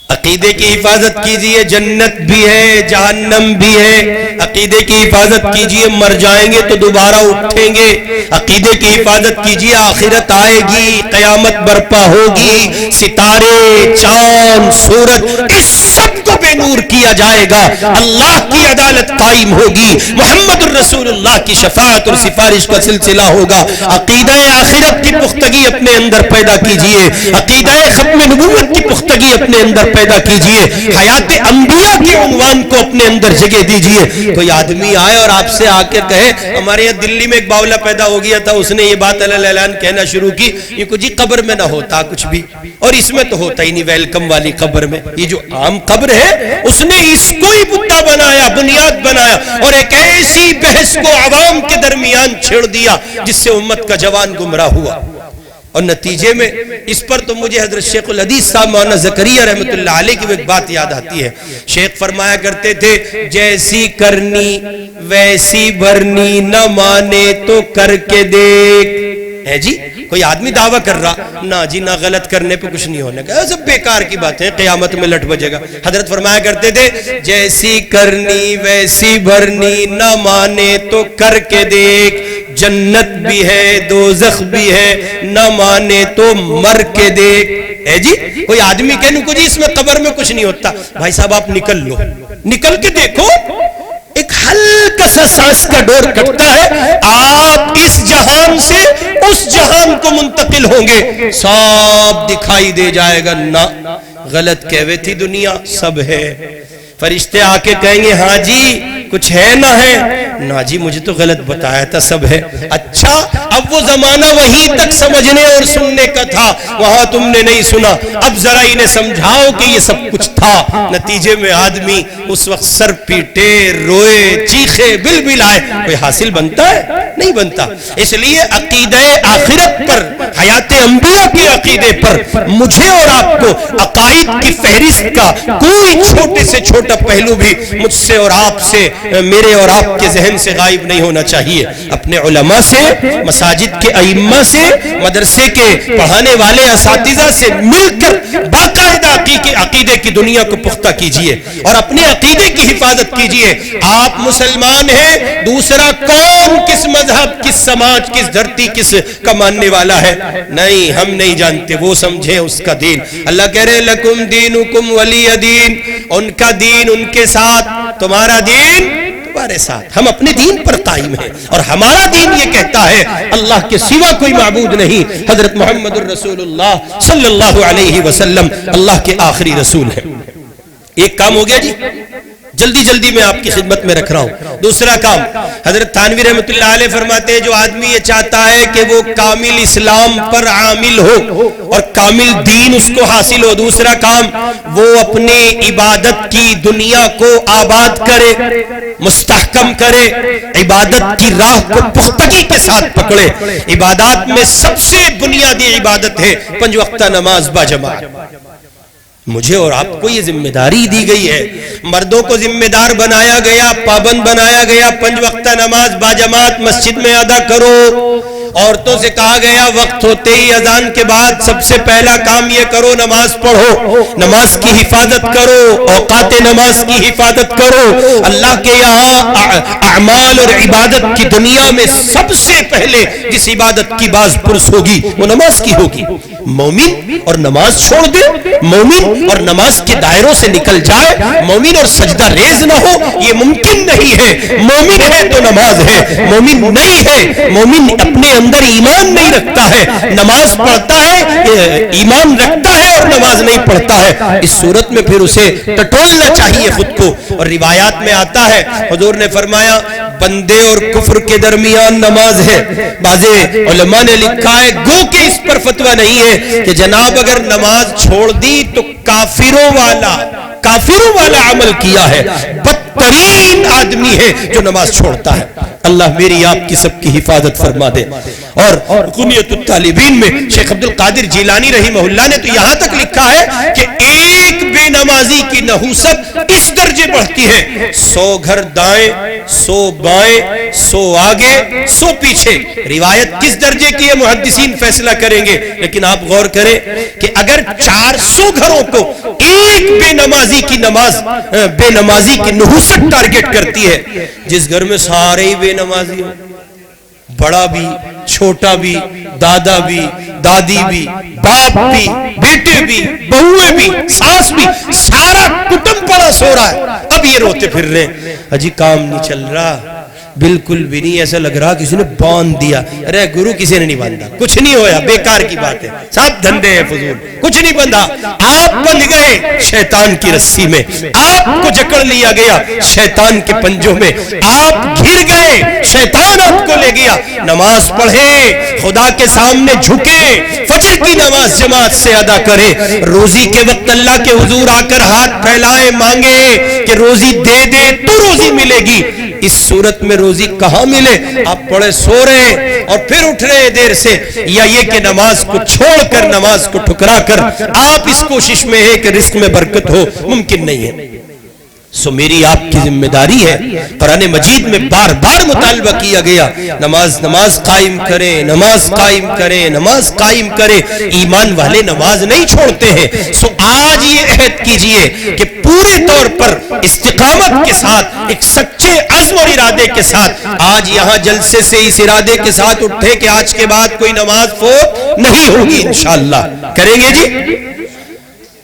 Speaker 3: عقیدے کی حفاظت کیجئے، جنت بھی ہے جہنم بھی ہے، عقیدے کی حفاظت کیجئے، مر جائیں گے تو دوبارہ اٹھیں گے، عقیدے کی حفاظت کیجئے، آخرت آئے گی، قیامت برپا ہوگی، ستارے، چاند، سورج، اس سب کو بے نور کیا جائے گا، اللہ کی عدالت قائم ہوگی، محمد الرسول اللہ کی شفاعت اور سفارش کا سلسلہ ہوگا۔ عقیدہ آخرت کی پختگی اپنے اندر پیدا کیجئے، عقیدہ ختم نبوت کی پختگی اپنے اندر پیدا کیجئے، حیات انبیاء کے عنوان کو اپنے اندر جگہ دیجئے۔ کوئی آدمی آئے اور آپ سے آ کے کہے، ہمارے یہاں دلی میں ایک باولا پیدا ہو گیا تھا، اس نے یہ بات علیہ اعلان کہنا شروع کی، یہ کچھ قبر میں نہ ہوتا کچھ بھی، اور اس میں تو ہوتا ہی نہیں، ویلکم والی قبر میں، یہ جو عام قبر ہے اس نے اس کو ہی بتا بنایا، بنیاد بنایا، اور ایک ایسی بحث کو عوام کے درمیان چھیڑ دیا جس سے امت کا جوان گمراہ ہوا۔ اور نتیجے میں اس پر تو مجھے حضرت شیخ الحدیث صاحب مولانا زکریا رحمۃ اللہ علیہ کی ایک بات یاد آتی ہے۔ شیخ فرمایا کرتے تھے، جیسی کرنی ویسی بھرنی، نہ مانے تو کر کے دیکھ۔ ہے جی کوئی آدمی دعویٰ کر رہا، نہ جی نہ غلط کرنے پہ کچھ نہیں ہونے کا، سب بیکار کی باتیں، قیامت میں لٹ بجے گا۔ حضرت فرمایا کرتے تھے، جیسی کرنی ویسی بھرنی، نہ مانے تو کر کے دیکھ، جنت بھی ہے دوزخ بھی ہے، نہ مانے تو مر کے دیکھ۔ ہے جی کوئی آدمی کہنے کو جی اس میں قبر میں کچھ نہیں ہوتا، بھائی صاحب آپ نکل لو، نکل کے دیکھو، ایک ہلکا سا سانس کا ڈور کٹتا ہے، آپ اس جہان سے اس جہان کو منتقل ہوں گے، سب دکھائی دے جائے گا، نہ غلط کہوے تھی دنیا، سب ہے۔ فرشتے آ کے کہیں گے، ہاں جی کچھ ہے نہ ہے، نہ جی مجھے تو غلط بتایا تھا، سب ہے۔ اچھا اب وہ زمانہ وہیں تک سمجھنے اور سننے کا تھا، وہاں تم نے نہیں سنا، اب ذرا انہیں سمجھاؤ کہ یہ سب کچھ تھا۔ نتیجے میں آدمی اس وقت سر پیٹے، روئے، چیخے، بلبلائے، کوئی حاصل بنتا ہے؟ نہیں بنتا۔ اس لیے عقیدہ آخرت پر، حیات انبیاء کے عقیدے پر مجھے اور آپ کو عقائد کی فہرست کا کوئی چھوٹے سے چھوٹا پہلو بھی مجھ سے اور آپ سے، میرے اور آپ کے ذہن سے غائب نہیں ہونا چاہیے۔ اپنے علماء سے، مساجد کے ائمہ سے، مدرسے کے پڑھانے والے اساتذہ سے مل کر باقاعدہ عقیدے کی دنیا کو پختہ کیجئے اور اپنے عقیدے کی حفاظت کیجئے۔ آپ مسلمان ہیں، دوسرا کون، کس مذہب، کس سماج، کس دھرتی، کس کا ماننے والا ہے، نہیں، ہم نہیں جانتے، وہ سمجھیں اس کا دین۔ اللہ کہہ رہے لکم دینکم ولی دین، ان کا دین ان کے ساتھ، تمہارا دین تمہارے ساتھ، ہم اپنے دین پر قائم ہیں، اور ہمارا دین یہ کہتا ہے اللہ کے سوا کوئی معبود نہیں، حضرت محمد الرسول اللہ صلی اللہ علیہ وسلم اللہ کے آخری رسول ہیں۔ ایک کام ہو گیا جی، جلدی جلدی میں آپ کی خدمت میں رکھ رہا ہوں. دوسرا کام حضرت تھانوی رحمۃ اللہ علیہ فرماتے ہیں جو آدمی یہ چاہتا ہے کہ وہ کامل اسلام پر عامل ہو اور کامل دین اس کو حاصل ہو، دوسرا کام وہ اپنی عبادت کی دنیا کو آباد کرے، مستحکم کرے، عبادت کی راہ کو پختگی کے ساتھ پکڑے. عبادات میں سب سے بنیادی عبادت ہے 5 وقتہ نماز با جماعت. مجھے اور آپ کو یہ ذمہ داری دی گئی ہے، مردوں کو ذمہ دار بنایا گیا، پابند بنایا گیا، 5 وقتہ نماز با جماعت مسجد میں ادا کرو. عورتوں سے کہا گیا وقت ہوتے ہی اذان کے بعد سب سے پہلا کام یہ کرو نماز پڑھو، نماز کی حفاظت کرو، اوقات نماز کی حفاظت کرو. اللہ کے یہاں اعمال اور عبادت کی دنیا میں سب سے پہلے جس عبادت کی باز پرس ہوگی وہ نماز کی ہوگی. مومن اور نماز چھوڑ دے، مومن اور نماز کے دائروں سے نکل جائے، مومن اور سجدہ ریز نہ ہو، یہ ممکن نہیں ہے. مومن ہے تو نماز ہے، مومن نہیں ہے، مومن اپنے اندر ایمان نہیں رکھتا ہے، نماز پڑھتا ہے، ایمان رکھتا ہے اور نماز نہیں پڑھتا ہے. اس صورت میں پھر اسے ٹٹولنا چاہیے خود کو. اور روایات میں آتا ہے حضور نے فرمایا بندے اور کفر کے درمیان نماز ہے. بعض علماء نے لکھا ہے گو کہ اس پر فتویٰ نہیں ہے کہ جناب اگر نماز چھوڑ دی تو کافروں والا عمل کیا ہے، بدترین آدمی ہے جو نماز چھوڑتا ہے. اللہ میری آپ کی سب کی حفاظت فرما دے. اور کنیت الطالبین میں شیخ عبد القادر جیلانی رحمہ اللہ نے تو یہاں تک لکھا ہے کہ ایک بے نمازی کی نحوست اس درجے بڑھتی ہے 100 گھر دائیں، 100 بائیں، 100 آگے، 100 پیچھے. روایت کس درجے کی ہے محدثین فیصلہ کریں گے، لیکن آپ غور کریں کہ اگر 400 گھروں کو ایک بے نمازی کی نحوست ٹارگٹ کرتی ہے، جس گھر میں سارے ہی بے نمازی ہو، بڑا بھی، چھوٹا بھی، دادا بھی، دادی بھی، باپ بھی، بیٹے بھی، بہویں بھی، ساس بھی، سارا کٹم پڑا سو رہا ہے. اب یہ روتے پھر رہے اجی کام نہیں چل رہا، بالکل بھی نہیں، ایسا لگ رہا کسی نے باندھ دیا. ارے گرو کسی نے نہیں باندھا، کچھ نہیں ہویا، بیکار کی بات ہے، سب دھندے ہیں فضول، کچھ نہیں بندھا. آپ بندھ گئے شیطان کی رسی میں، آپ کو جکڑ لیا گیا شیطان کے پنجوں میں، آپ گر گئے، شیطان آپ کو لے گیا. نماز پڑھیں، خدا کے سامنے جھکیں، فجر کی نماز جماعت سے ادا کریں، روزی کے وقت اللہ کے حضور آ کر ہاتھ پھیلائے مانگے کہ روزی دے دے تو روزی ملے گی. اس صورت میں روزی کہاں ملے؟ آپ پڑھے سو رہے اور پھر اٹھ رہے دیر سے، یا یہ کہ نماز کو چھوڑ کر، نماز کو ٹھکرا کر آپ اس کوشش میں ہے کہ رزق میں برکت ہو، ممکن نہیں ہے. سو میری آپ کی ذمہ داری ہے، قرآن مجید میں بار بار مطالبہ کیا گیا نماز قائم کریں، نماز قائم کریں، نماز قائم کریں. ایمان والے نماز نہیں چھوڑتے ہیں. سو آج یہ عہد کیجئے کہ پورے طور پر استقامت کے ساتھ، ایک سچے عزم اور ارادے کے ساتھ آج یہاں جلسے سے اس ارادے کے ساتھ اٹھے کہ آج کے بعد کوئی نماز فوت نہیں ہوگی انشاءاللہ. کریں گے جی؟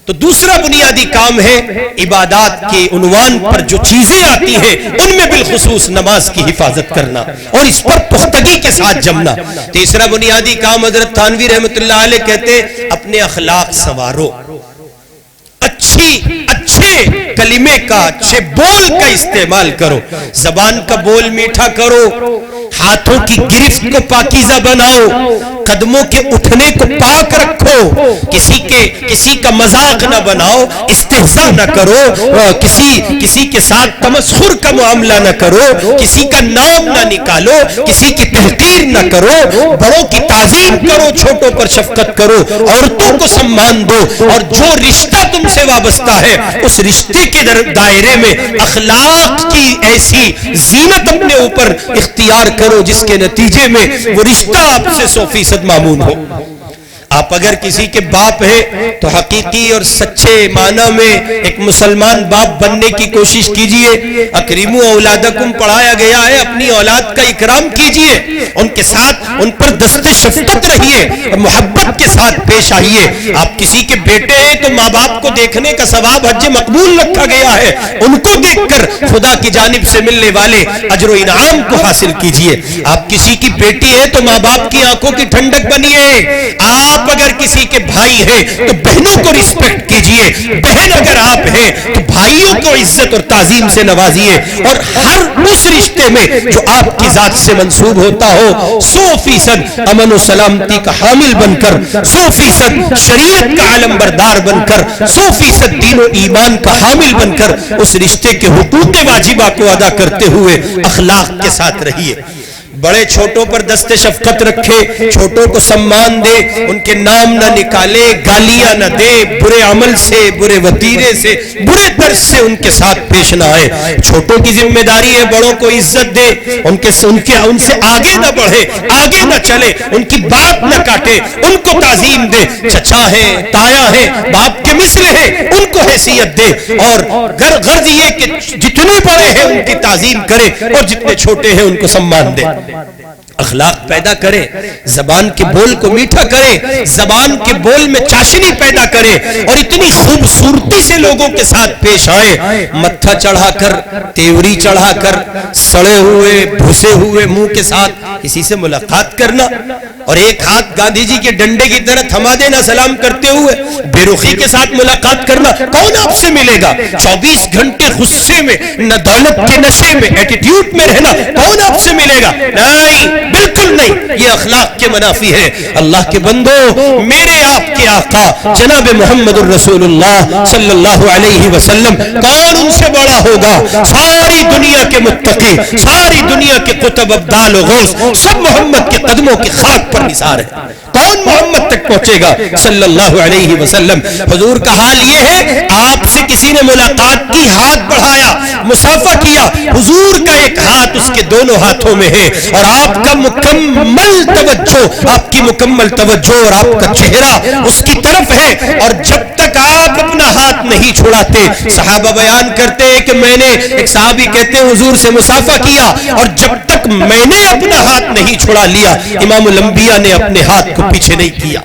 Speaker 3: تو دوسرا بنیادی کام ہے عبادات کے عنوان پر جو چیزیں آتی ہیں ان میں بالخصوص نماز کی حفاظت کرنا اور اس پر پختگی کے ساتھ جمنا. تیسرا بنیادی کام حضرت تھانوی رحمۃ اللہ علیہ کہتے اپنے اخلاق سنوارو، اچھے کلمے کا، اچھے بول کا استعمال کرو، زبان کا بول میٹھا کرو، ہاتھوں کی گرفت کو پاکیزہ بناؤ، قدموں کے اٹھنے کو پاک رکھو، کسی کا مذاق نہ بناؤ، استہزاء نہ کرو، کسی کے ساتھ تمسخر کا معاملہ نہ کرو، کسی کا نام نہ نکالو، کسی کی تحقیر نہ کرو، بڑوں کی تعظیم کرو، چھوٹوں پر شفقت کرو، عورتوں کو سمان دو، اور جو رشتہ تم سے وابستہ ہے اس رشتے کے دائرے میں اخلاق کی ایسی زینت اپنے اوپر اختیار کرو جس کے نتیجے میں وہ رشتہ آپ سے 100% مامون ہو. آپ اگر کسی کے باپ ہیں تو حقیقی اور سچے معنی میں ایک مسلمان باپ بننے کی کوشش کیجئے. اکریمو اولادکم پڑھایا گیا ہے، اپنی اولاد کا اکرام کیجئے، ان کے ساتھ ان پر دست شفقت رہیے اور محبت کے ساتھ پیش آئیے. آپ کسی کے بیٹے ہیں تو ماں باپ کو دیکھنے کا ثواب حج مقبول رکھا گیا ہے، ان کو دیکھ کر خدا کی جانب سے ملنے والے اجر و انعام کو حاصل کیجئے. آپ کسی کی بیٹی ہے تو ماں باپ کی آنکھوں کی ٹھنڈک بنیے، آپ آپ اگر کسی کے بھائی ہیں تو بہنوں کو رسپیکٹ کیجئے، بہن اگر آپ ہیں تو بھائیوں کو عزت اور تعظیم سے نوازیے، اور ہر اس رشتے میں جو آپ کی ذات سے منسوب ہوتا ہو 100% امن و سلامتی کا حامل بن کر، 100% شریعت کا علم بردار بن کر، 100% دین و ایمان کا حامل بن کر اس رشتے کے حقوق واجبہ کو ادا کرتے ہوئے اخلاق کے ساتھ رہیے۔ بڑے چھوٹوں پر دست شفقت رکھے، چھوٹوں کو سمان دے، ان کے نام نہ نکالے، گالیاں نہ دے، برے عمل سے، برے وتیرے سے، برے طرز سے ان کے ساتھ پیش نہ آئے۔ چھوٹوں کی ذمہ داری ہے بڑوں کو عزت دے، ان سے آگے نہ بڑھے، آگے نہ چلے، ان کی بات نہ کاٹے، ان کو تعظیم دے۔ چچا ہے، تایا ہے، باپ کے مثل ہے، ان کو حیثیت دے، اور غرض یہ کہ جتنے بڑے ہیں ان کی تعظیم کرے اور جتنے چھوٹے ہیں ان کو سمان دے۔ اخلاق پیدا کرے، زبان کے بول کو میٹھا کرے، زبان کے بول میں چاشنی پیدا کرے، اور اتنی خوبصورتی سے لوگوں کے ساتھ پیش آئے، متھا چڑھا کر، تیوری چڑھا کر، سڑے ہوئے بھسے ہوئے منہ کے ساتھ کسی سے ملاقات کرنا، اور ایک ہاتھ گاندھی جی کے ڈنڈے کی طرح تھما دینا سلام کرتے ہوئے، بے رخی کے ساتھ ملاقات کرنا، کون آپ سے ملے گا؟ 24 گھنٹے غصے میں، نہ دولت کے نشے میں، ایٹیٹیوڈ میں رہنا، کون آپ سے ملے گا؟ نہیں، بالکل نہیں، یہ اخلاق کے منافی ہے۔ اللہ کے بندو، میرے آپ کے آقا جناب محمد الرسول اللہ صلی اللہ علیہ وسلم کون ان سے بڑا ہوگا؟ ساری دنیا کے متقی، ساری دنیا کے قطب ابدال و غوث سب محمد کے قدموں کی خاک پر نثار ہے۔ کون محمد تک پہنچے گا صلی اللہ علیہ وسلم؟ حضور کا حال یہ ہے، آپ سے کسی نے ملاقات کی، ہاتھ بڑھایا، مصافحہ کیا، حضور کا ایک ہاتھ اس کے دونوں ہاتھوں میں ہے، اور آپ کا مکمل توجہ، آپ کی مکمل توجہ اور آپ کا چہرہ اس کی طرف ہے، اور جب تک آپ اپنا ہاتھ نہیں چھڑاتے، صحابہ بیان کرتے ہیں کہ میں نے، ایک صحابی کہتے ہیں حضور سے مصافحہ کیا، اور جب تک میں نے اپنا ہاتھ نہیں چھڑا لیا، امام الانبیاء نے اپنے ہاتھ کو پیچھے نہیں کیا،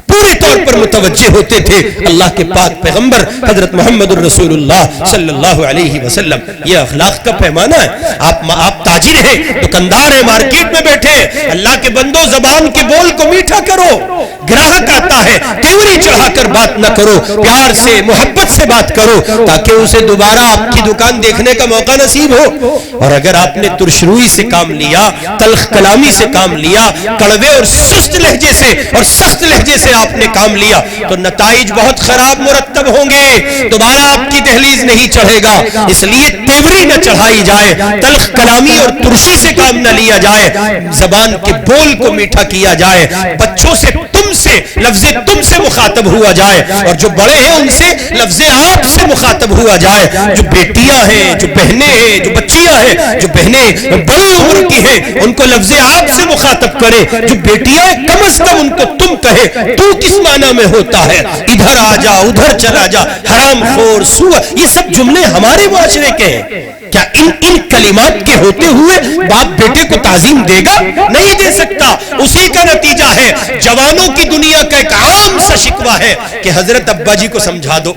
Speaker 3: پورے طور پر متوجہ ہوتے تھے اللہ کے پاک پیغمبر حضرت محمد الرسول اللہ صلی اللہ علیہ وسلم۔ یہ اخلاق کا پیمانہ ہے۔ آپ تاجر ہیں، دکاندار ہیں، مارکیٹ میں بیٹھے ہیں، اللہ کے بندو زبان کے بول کو میٹھا کرو۔ گراہک آتا ہے، تیوری چڑھا کر بات نہ کرو، پیار سے، محبت سے بات کرو، تاکہ اسے دوبارہ آپ کی دکان دیکھنے کا موقع نصیب ہو۔ اور اگر آپ نے ترشروئی سے کام لیا، تلخ کلامی سے کام لیا، کڑوے اور سست لہجے سے اور سخت لہجے سے آپ نے کام لیا، تو نتائج بہت خراب مرتب ہوں گے، دوبارہ آپ کی دہلیز نہیں چڑھے گا۔ اس لیے تیوری نہ چڑھائی جائے، تلخ کلامی اور ترشی سے کام نہ لیا جائے، زبان کے بول کو میٹھا کیا جائے، بچوں سے تم سے، لفظ تم سے مخاطب ہوا جائے، اور جو بڑے ہیں ان سے لفظ آپ سے مخاطب ہوا جائے۔ جو بیٹیاں ہیں، جو بہنیں ہیں، جو بچیاں ہیں، جو بہنیں بڑی عمر کی ہیں، ان کو لفظ آپ سے مخاطب کرے، جو بیٹیاں کم از کم ان کو تم کہے۔ تو کس معنی میں ہوتا ہے؟ ادھر آ جا، ادھر چلا جا، حرام خور، سوء، یہ سب جملے ہمارے معاشرے کے ہیں۔ کیا ان کلمات کے ہوتے ہوئے باپ بیٹے کو تعظیم دے گا؟ نہیں دے سکتا۔ اسی کا نتیجہ ہے جوانوں کی دنیا کا ایک عام سا شکوہ ہے کہ حضرت ابا جی کو سمجھا دو،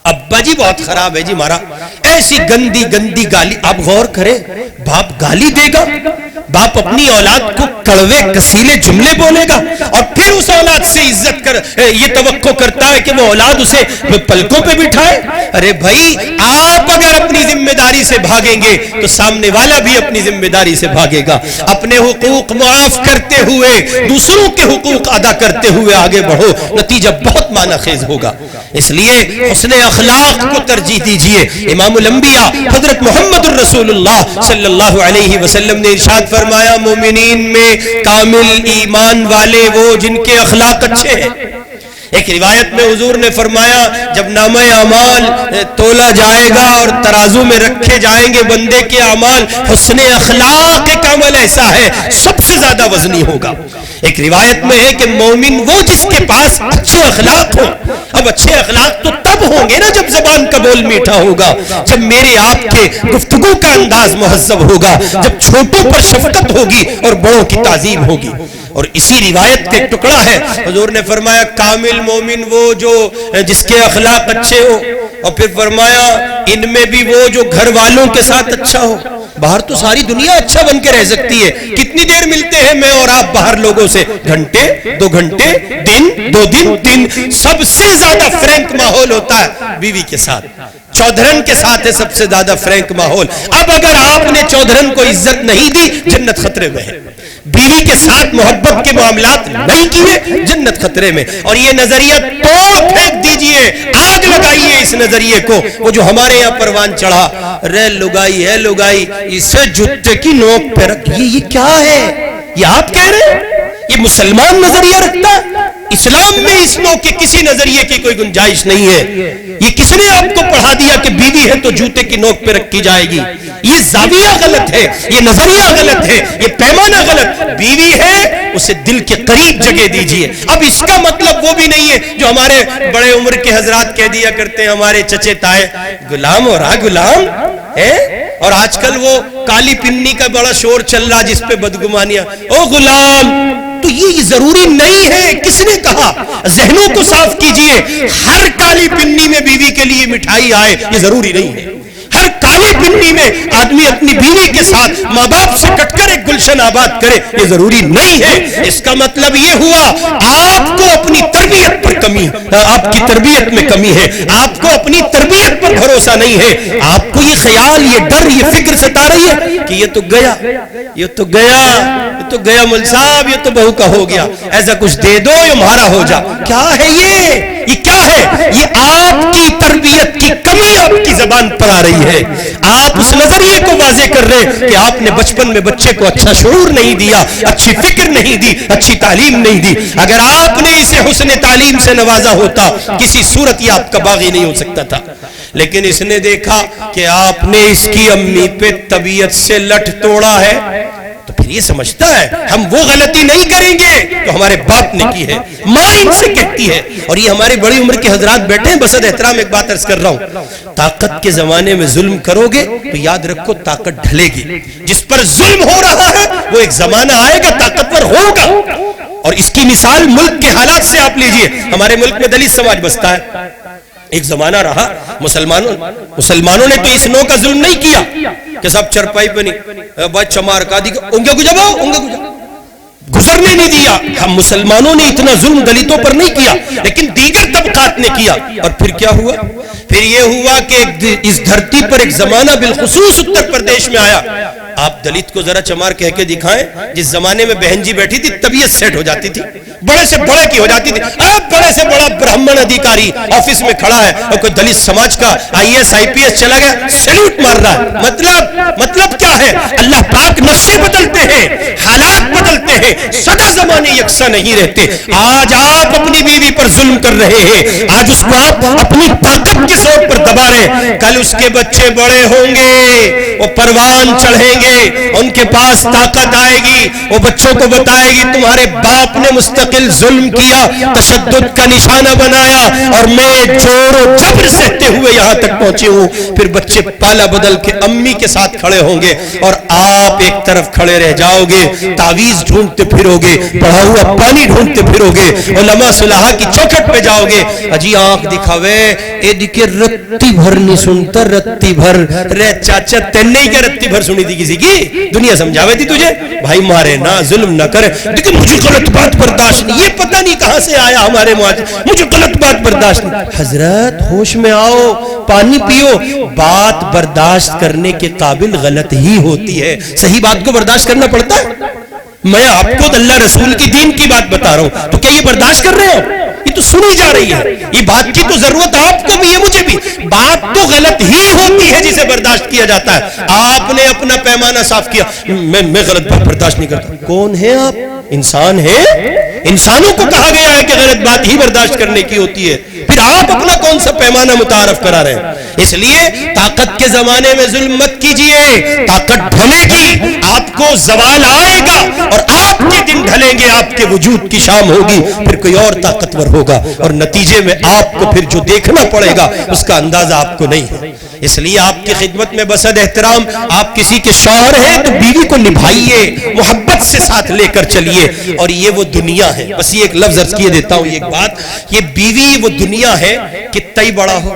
Speaker 3: ابا جی بہت خراب ہے جی ہمارا، ایسی گندی گندی گالی۔ آپ غور کریں، باپ گالی دے گا، باپ اپنی اولاد کو کڑوے کسیلے جملے بولے گا، اور پھر اس اولاد سے عزت کر یہ توقع کرتا ہے کہ وہ اولاد اسے پلکوں پہ بٹھائے۔ ارے بھائی، آپ اگر اپنی ذمہ داری سے بھاگیں گے تو سامنے والا بھی اپنی ذمہ داری سے بھاگے گا۔ اپنے حقوق معاف کرتے ہوئے، دوسروں کے حقوق ادا کرتے ہوئے آگے بڑھو، نتیجہ بہت معنی خیز ہوگا۔ اس لیے حسن اخلاق کو ترجیح دیجئے۔ امام الانبیاء حضرت محمد الرسول اللہ صلی اللہ علیہ وسلم نے ارشاد فرمایا، مومنین میں کامل ایمان والے وہ جن کے اخلاق اچھے ہیں۔ ایک روایت میں حضور نے فرمایا، جب نامہ اعمال تولا جائے گا اور ترازو میں رکھے جائیں گے بندے کے اعمال، حسن اخلاق ایک عمل ایسا ہے سب سے زیادہ وزنی ہوگا۔ ایک روایت میں ہے کہ مومن وہ جس کے پاس اچھے اخلاق ہوں۔ اب اچھے اخلاق تو تب ہوں گے نا جب زبان کا بول میٹھا ہوگا، جب میرے آپ کے گفتگو کا انداز مہذب ہوگا، جب چھوٹوں پر شفقت ہوگی اور بڑوں کی تعظیم ہوگی۔ اور اسی روایت کا ایک ٹکڑا ہے، حضور نے فرمایا کامل مومن وہ جو جس کے اخلاق اچھے ہو، اور پھر فرمایا ان میں بھی وہ جو گھر والوں کے ساتھ اچھا ہو۔ باہر تو ساری دنیا اچھا بن کے رہ سکتی ہے. کتنی دیر ملتے ہیں میں اور آپ باہر لوگوں سے؟ گھنٹے, 2 گھنٹے, دن, 2 دن, 3. سب سے زیادہ فرینک ماحول ہوتا ہے بیوی کے ساتھ. چودھرن کے ساتھ ہے سب سے زیادہ فرینک ماحول. اب اگر آپ نے چودھرن کو عزت نہیں دی, جنت خطرے میں ہے. بیوی کے ساتھ محبت کے معاملات نہیں کیے, جنت خطرے میں. اور یہ نظریہ توڑ پھینک دیجئے, آگ لگائیے اس نظریے کو. وہ جو ہمارے یہاں پروان چڑھا, رے لگائی ہے لگائی, اسے جوتے کی نوک پہ رکھیے. یہ کیا ہے؟ یہ آپ کہہ رہے ہیں یہ مسلمان نظریہ رکھتا ہے؟ اسلام میں اس نوع کے کسی نظریے کی کوئی گنجائش نہیں ہے. یہ کس نے آپ کو پڑھا دیا کہ بیوی ہے تو جوتے کی نوک پہ رکھی جائے گی؟ یہ زاویہ غلط ہے, یہ نظریہ غلط ہے, یہ پیمانہ غلط. بیوی ہے اسے دل کے قریب جگہ دیجئے. اب اس کا مطلب وہ بھی نہیں ہے جو ہمارے بڑے عمر کے حضرات کہہ دیا کرتے ہیں, ہمارے چچے تائے, غلام ہو رہا غلام ہے. اور آج کل وہ کالی پنی کا بڑا شور چل رہا جس پہ بدگمانیاں, او غلام. تو یہ ضروری نہیں ہے. کس نے کہا؟ ذہنوں کو صاف کیجئے. ہر کالی پنی میں بیوی کے لیے مٹھائی آئے یہ ضروری نہیں ہے. ہر کالی پنی میں آدمی اپنی بیوی کے ساتھ ماں باپ سے کٹ کر ایک گلشن آباد کرے یہ ضروری نہیں ہے. اس کا مطلب یہ ہوا آپ کو اپنی تربیت پر کمی, آپ کی تربیت میں کمی ہے, آپ کو اپنی تربیت پر بھروسہ نہیں ہے. آپ کو یہ خیال, یہ ڈر, یہ فکر ستا رہی ہے کہ یہ تو گیا, یہ تو گیا, یہ تو گیا مول صاحب, یہ تو بہو کا ہو گیا, ایسا کچھ دے دو یہ ہمارا ہو جا. کیا ہے یہ کیا ہے؟ یہ آپ کی تربیت کی کمی آپ کی زبان پر آ رہی ہے. آپ اس نظریے کو واضح کر رہے ہیں کہ آپ نے بچپن میں بچے کو اچھا شعور نہیں دیا, اچھی فکر نہیں دی, اچھی تعلیم نہیں دی. اگر آپ نے اسے حسن تعلیم سے نوازا ہوتا کسی صورت یہ آپ کا باغی نہیں ہو سکتا تھا. لیکن اس نے دیکھا کہ آپ نے اس کی امی پہ طبیعت سے لٹ توڑا ہے تو پھر یہ سمجھتا ہے ہم وہ غلطی نہیں کریں گے تو ہمارے باپ نے کی ہے. ماں ان سے کہتی ہے, اور یہ ہماری بڑی عمر کے حضرات بیٹھے ہیں, بسد احترام ایک بات عرض کر رہا ہوں, طاقت کے زمانے میں ظلم کرو گے تو یاد رکھو طاقت ڈھلے گی. جس پر ظلم ہو رہا ہے وہ ایک زمانہ آئے گا طاقتور ہوگا. اور اس کی مثال ملک کے حالات سے آپ لیجئے. ہمارے ملک میں دلت سماج بستا ہے. ایک زمانہ رہا مسلمانوں نے تو اس نوع کا ظلم نہیں کیا کہ سب چرپائی پہ نہیں بھائی چمار کا دی انگے گزرنے نہیں دیا. ہم مسلمانوں نے اتنا ظلم دلتوں پر نہیں کیا, لیکن دیگر طبقات نے کیا. اور پھر کیا ہوا؟ پھر یہ ہوا کہ اس دھرتی پر ایک زمانہ بالخصوص اتر پردیش میں آیا. آپ دلت کو ذرا چمار کہہ کے دکھائیں. جس زمانے میں بہن جی بیٹھی تھی طبیعت سیٹ ہو جاتی تھی, بڑے سے بڑے کی ہو جاتی تھی. اب بڑے سے بڑا برہمن ادھیکاری آفس میں کھڑا ہے اور کوئی دلت سماج کا IAS IPS چلا گیا, سیلوٹ مار رہا ہے. مطلب کیا ہے؟ اللہ پاک نقشے بدلتے ہیں, حالات بدلتے ہیں, سدا زمانے یکساں نہیں رہتے. آج آپ اپنی بیوی پر ظلم کر رہے ہیں, آج اس کو آپ اپنی طاقت کے زور پر دبا رہے ہیں. کل اس کے بچے بڑے ہوں گے, وہ پروان چڑھیں گے, ان کے پاس طاقت آئے گی, وہ بچوں کو بتائے گی تمہارے باپ نے مستقل ظلم کیا, تشدد کا نشانہ بنایا, اور میں جور و جبر سہتے ہوئے یہاں تک پہنچی ہوں. پھر بچے پالا بدل کے امی کے ساتھ کھڑے ہوں گے اور آپ ایک طرف کھڑے رہ جاؤ گے, تعویذ ڈھونڈتے پھرو گے, پڑھا ہوا پانی ڈھونڈتے پھرو گے, علماء صلاح کی چوکھٹ پہ جاؤ گے. اجی آنکھ دکھاوے اے دیکھے رتی بھر نہیں سنتا, رتی بھر رے چاچا تین نہیں کیا رتی بھر سنی تھی کسی کی؟ دنیا سمجھاوے تھی تجھے بھائی مارے نا, ظلم نہ کرے. لیکن مجھے غلط بات برداشت نہیں, یہ پتہ نہیں کہاں سے آیا ہمارے معاشرے, مجھے غلط بات برداشت نہیں. حضرت ہوش میں آؤ, پانی پیو. بات برداشت کرنے کے قابل غلط ہی ہوتی ہے, صحیح بات کو برداشت کرنا پڑتا ہے. میں آپ کو اللہ رسول کی دین کی بات بتا رہا ہوں, تو کیا یہ برداشت کر رہے ہو؟ یہ تو سنی جا رہی ہے. یہ بات کی تو ضرورت آپ کو بھی ہے, مجھے بھی. بات تو غلط ہی ہوتی ہے جسے برداشت کیا جاتا ہے. آپ نے اپنا پیمانہ صاف کیا, میں غلط بات برداشت نہیں کرتا. کون ہے آپ؟ انسان ہے. انسانوں کو کہا گیا ہے کہ غلط بات ہی برداشت کرنے کی ہوتی ہے. پھر آپ اپنا کون سا پیمانہ متعارف کرا رہے ہیں؟ اس لیے طاقت کے زمانے میں ظلم مت کیجئے, طاقت ڈھلے گی, آپ کو زوال آئے گا اور آپ کے دن ڈھلیں گے, آپ کے وجود کی شام ہوگی, پھر کوئی اور طاقتور ہوگا, اور نتیجے میں آپ کو پھر جو دیکھنا پڑے گا اس کا اندازہ آپ کو نہیں ہے. اس لیے آپ کی خدمت میں بسد احترام, آپ کسی کے شوہر ہیں تو بیوی کو نبھائیے, محبت سے ساتھ لے کر چلیے. اور یہ وہ دنیا ہے, بس یہ ایک لفظ عرض کیے دیتا ہوں, یہ ایک بات, یہ بیوی وہ دنیا ہے, کتنا ہی بڑا ہو,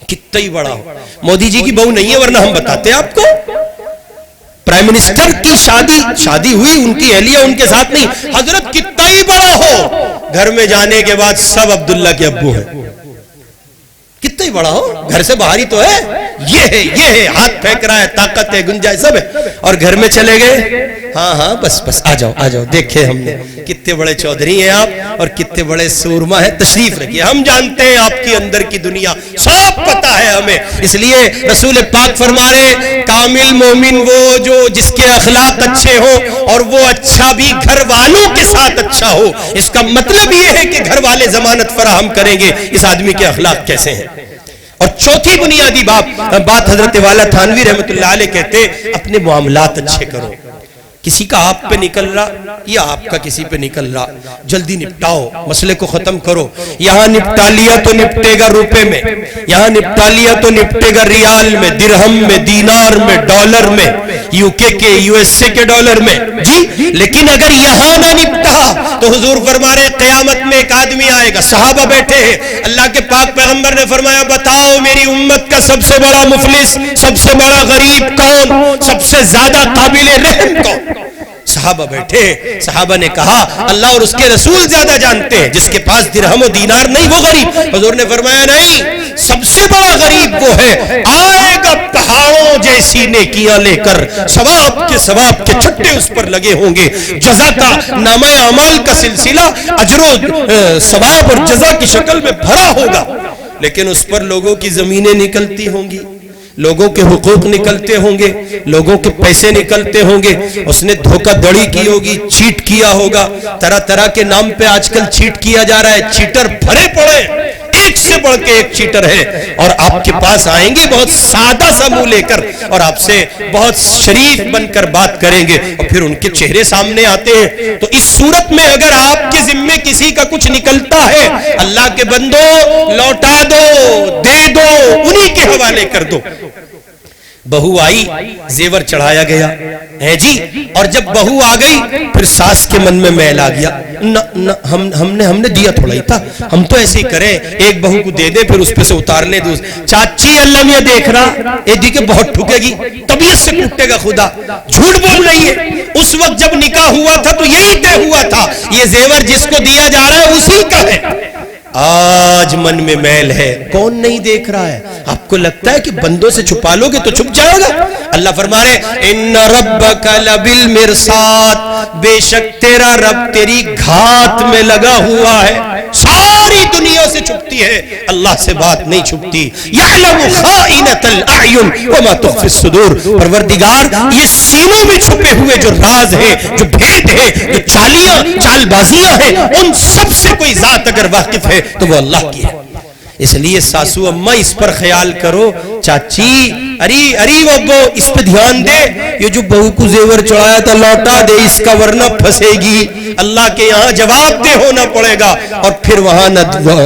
Speaker 3: کتنا ہی بڑا ہو. مودی جی کی بہو نہیں ہے ورنہ ہم بتاتے آپ کو. پرائم منسٹر کی شادی ہوئی، ان کی اہلیہ ان کے ساتھ نہیں، حضرت کتنا ہی بڑا ہو، گھر میں جانے کے بعد سب عبداللہ کے ابو ہیں، کتنا ہی بڑا ہو، گھر سے باہر ہی تو ہے، یہ ہے، ہاتھ پھینک رہا ہے، طاقت ہے، گنجائش سب ہے، اور گھر میں چلے گئے، ہاں بس آ جاؤ، دیکھیں ہم نے کتنے بڑے چودھری ہیں آپ اور کتنے بڑے سورما ہیں، تشریف رکھیے، ہم جانتے ہیں آپ کی اندر کی دنیا، سب پتا ہے ہمیں، اس لیے رسول پاک فرما رہے کامل مومن وہ جو جس کے اخلاق اچھے ہوں اور وہ اچھا بھی گھر والوں کے ساتھ اچھا ہو، اس کا مطلب یہ ہے کہ گھر والے ضمانت فراہم کریں گے اس آدمی کے اخلاق کیسے ہیں۔ اور چوتھی بنیادی بات حضرت والا تھانوی رحمت اللہ علیہ کہتے اپنے معاملات اچھے کرو، کسی کا آپ پہ نکل رہا یا آپ کا کسی پہ نکل رہا، جلدی نپٹاؤ، مسئلے کو ختم کرو، یہاں نپٹا لیا تو نپٹے گا روپے میں، یہاں نپٹا لیا تو نپٹے گا ریال میں، درہم میں، دینار میں، ڈالر میں، UK کے USA کے ڈالر میں، جی لیکن اگر یہاں نہ نپٹا تو حضور فرما رہے قیامت میں ایک آدمی آئے گا، صحابہ بیٹھے ہیں، اللہ کے پاک پیغمبر نے فرمایا بتاؤ میری امت کا سب سے بڑا مفلس، سب سے بڑا غریب کون، سب سے زیادہ قابل رحم کون؟ صحابہ بیٹھے، صحابہ نے کہا اللہ اور اس کے رسول زیادہ جانتے ہیں، جس کے پاس درہم و دینار نہیں وہ غریب۔ حضور نے فرمایا نہیں، سب سے بڑا غریب وہ ہے آئے گا پہاڑوں جیسی نیکیاں لے کر، ثواب کے چھٹے اس پر لگے ہوں گے، جزا کا نامہ اعمال کا سلسلہ اجر و ثواب اور جزا کی شکل میں بھرا ہوگا، لیکن اس پر لوگوں کی زمینیں نکلتی ہوں گی، لوگوں کے حقوق نکلتے ہوں گے، لوگوں کے پیسے نکلتے ہوں گے، اس نے دھوکہ دڑی کی ہوگی، چیٹ کیا ہوگا، طرح طرح کے نام پہ آج کل چیٹ کیا جا رہا ہے، چیٹر بھرے پڑے، ایک سے بڑھ کے ایک چیٹر ہے، اور آپ کے پاس آئیں گے بہت سادہ سا منہ لے کر اور آپ سے بہت شریف بن کر بات کریں گے، اور پھر ان کے چہرے سامنے آتے ہیں۔ تو اس صورت میں اگر آپ کے ذمے کسی کا کچھ نکلتا ہے، اللہ کے بندو لوٹا دو، دے دو، انہی کے حوالے کر دو۔ بہو آئی، زیور چڑھایا گیا ہے جی، اور جب بہو آ گئی پھر ساس کے من میں میل آ گیا، ہم نے دیا تھوڑا ہی تھا، ہم تو ایسے ہی کریں، ایک بہو کو دے دیں پھر اس پہ سے اتار لیں چاچی اللہ میاں دیکھ رہا اے دی کے بہت ٹھکے گی، طبیعت سے ٹوٹے گا خدا، جھوٹ بول رہی ہے، اس وقت جب نکاح ہوا تھا تو یہی طے ہوا تھا، یہ زیور جس کو دیا جا رہا ہے اسی کا ہے، آج من میں میل ہے، کون نہیں دیکھ رہا ہے؟ آپ کو لگتا ہے کہ بندوں سے چھپا لو گے تو چھپ جائے گا؟ اللہ فرما رہے ان ربک لبالمرصاد، بے شک تیرا رب تیری گھات میں لگا ہوا ہے، ساری دنیا سے چھپتی ہے، اللہ سے بات نہیں چھپتی، یعلم خائنۃ الاعین وما تخفی الصدور، پروردگار یہ سینوں میں چھپے ہوئے جو راز ہیں، جو بھید ہے، جو چال بازیاں ہیں، ان سب سے کوئی ذات اگر واقف ہے تو وہ اللہ کی ہے۔ اس لیے ساسو اماں اس پر خیال کرو، چاچی اری وہ اس پہ دھیان دے، یہ جو بہو کو زیور چڑھایا تھا لوٹا دے اس کا ورنہ پھنسے گی، اللہ کے یہاں جواب دہ ہونا پڑے گا، اور پھر وہاں نہ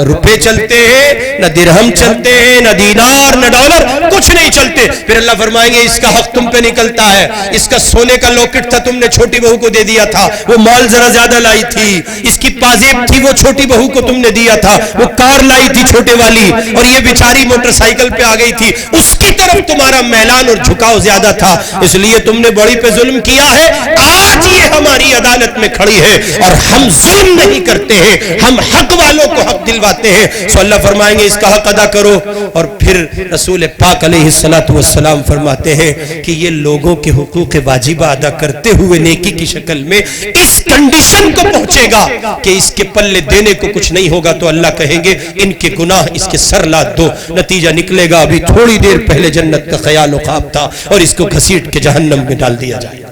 Speaker 3: روپے چلتے ہیں، نہ درہم چلتے ہیں، نہ دینار، نہ ڈالر، کچھ نہیں چلتے، پھر اللہ فرمائیں گے اس کا حق تم پہ نکلتا ہے، اس کا سونے کا لوکٹ تھا تم نے چھوٹی بہو کو دے دیا تھا، وہ مال ذرا زیادہ لائی تھی، اس کی پازیب تھی وہ چھوٹی بہو کو تم نے دیا تھا، وہ کار لائی تھی چھوٹے والی اور یہ بیچاری موٹر سائیکل پہ آ گئی تھی، اس کی طرف تمہارا میلان اور جھکاؤ زیادہ تھا، اس لیے تم نے بڑی پہ ظلم کیا ہے، آج یہ ہماری عدالت میں کھڑی ہے اور ہم ظلم نہیں کرتے ہیں، ہم حق والوں کو حق دلواتے ہیں، سو اللہ فرمائیں گے اس کا حق ادا کرو، اور پھر رسول پاک علیہ السلام فرماتے ہیں کہ یہ لوگوں کے حقوق واجبہ ادا کرتے ہوئے نیکی کی شکل میں اس کنڈیشن کو پہنچے گا کہ اس کے پلے دینے کو کچھ نہیں ہوگا، تو اللہ کہیں گے ان کے گناہ اس کے سر لاد دو، نتیجہ نکلے گا ابھی تھوڑی دیر پہلے جنت کا خیال و خواب تھا اور اس کو گھسیٹ کے جہنم میں ڈال دیا جائے۔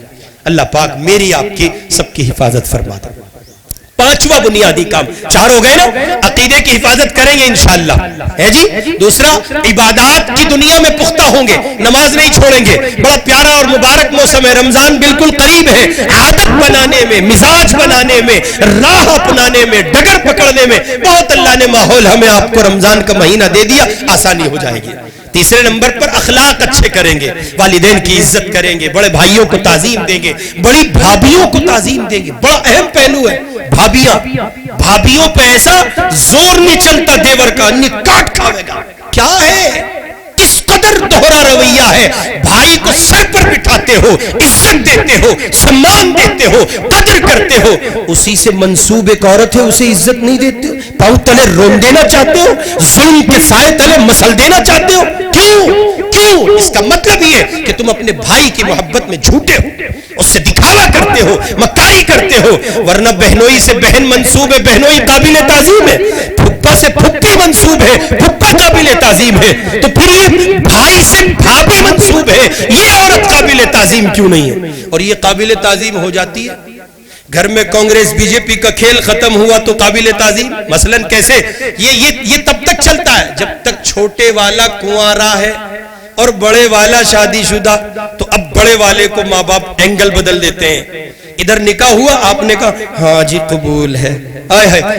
Speaker 3: اللہ پاک میری آپ کی سب کی حفاظت فرما دے۔ پانچواں بنیادی کام، چار ہو گئے نا، عقیدے کی حفاظت کریں گے انشاءاللہ، ہے جی۔ دوسرا، عبادات کی دنیا میں پختہ ہوں گے، نماز نہیں چھوڑیں گے، بڑا پیارا اور مبارک موسم ہے، رمضان بالکل قریب ہے، عادت بنانے میں، مزاج بنانے میں، راہ اپنانے میں، ڈگر پکڑنے میں بہت اللہ نے ماحول ہمیں آپ کو رمضان کا مہینہ دے دیا، آسانی ہو جائے گی۔ تیسرے نمبر پر اخلاق اچھے کریں گے، والدین کی عزت کریں گے، بڑے بھائیوں کو تعظیم دیں گے، بڑی بھابیوں کو تعظیم دیں گے، بڑا اہم پہلو ہے، بھابیوں پہ ایسا زور نہیں چلتا دیور کا، کاٹ کھاوے گا، کیا ہے، کس قدر قدر دوہرا رویہ ہے. بھائی کو سر پر بٹھاتے ہو, عزت دیتے ہو, سمان دیتے ہو, قدر کرتے ہو, اسی سے منسوب ایک عورت ہے اسے عزت نہیں دیتے ہو, پاؤں تلے رون دینا چاہتے ہو, ظلم کے سائے تلے مسل دینا چاہتے ہو. کیوں؟ اس کا مطلب یہ ہے کہ تم اپنے بھائی کی محبت میں جھوٹے ہو, اس سے دکھاوا کرتے ہو, مکاری کرتے ہو. ورنہ بہنوئی سے بہن منسوب ہے, بہنوئی قابل تعظیم ہے. پھپھا سے پھپھی منسوب ہے, پھپھا قابل تعظیم ہے. تو پھر یہ بھائی سے بھابھی منسوب ہے, یہ عورت قابل تعظیم کیوں نہیں ہے؟ اور یہ قابل تعظیم ہو جاتی ہے. گھر میں کانگریس بی جے پی کا کھیل ختم ہوا تو قابل تعظیم. مثلاً کیسے؟ یہ تب تک چلتا ہے جب تک چھوٹے والا کنوارا ہے اور بڑے والا شادی شدہ. تو اب بڑے والے کو ماں باپ اینگل بدل دیتے ہیں. ادھر نکاح ہوا, آپ نے کہا ہاں جی قبول ہے,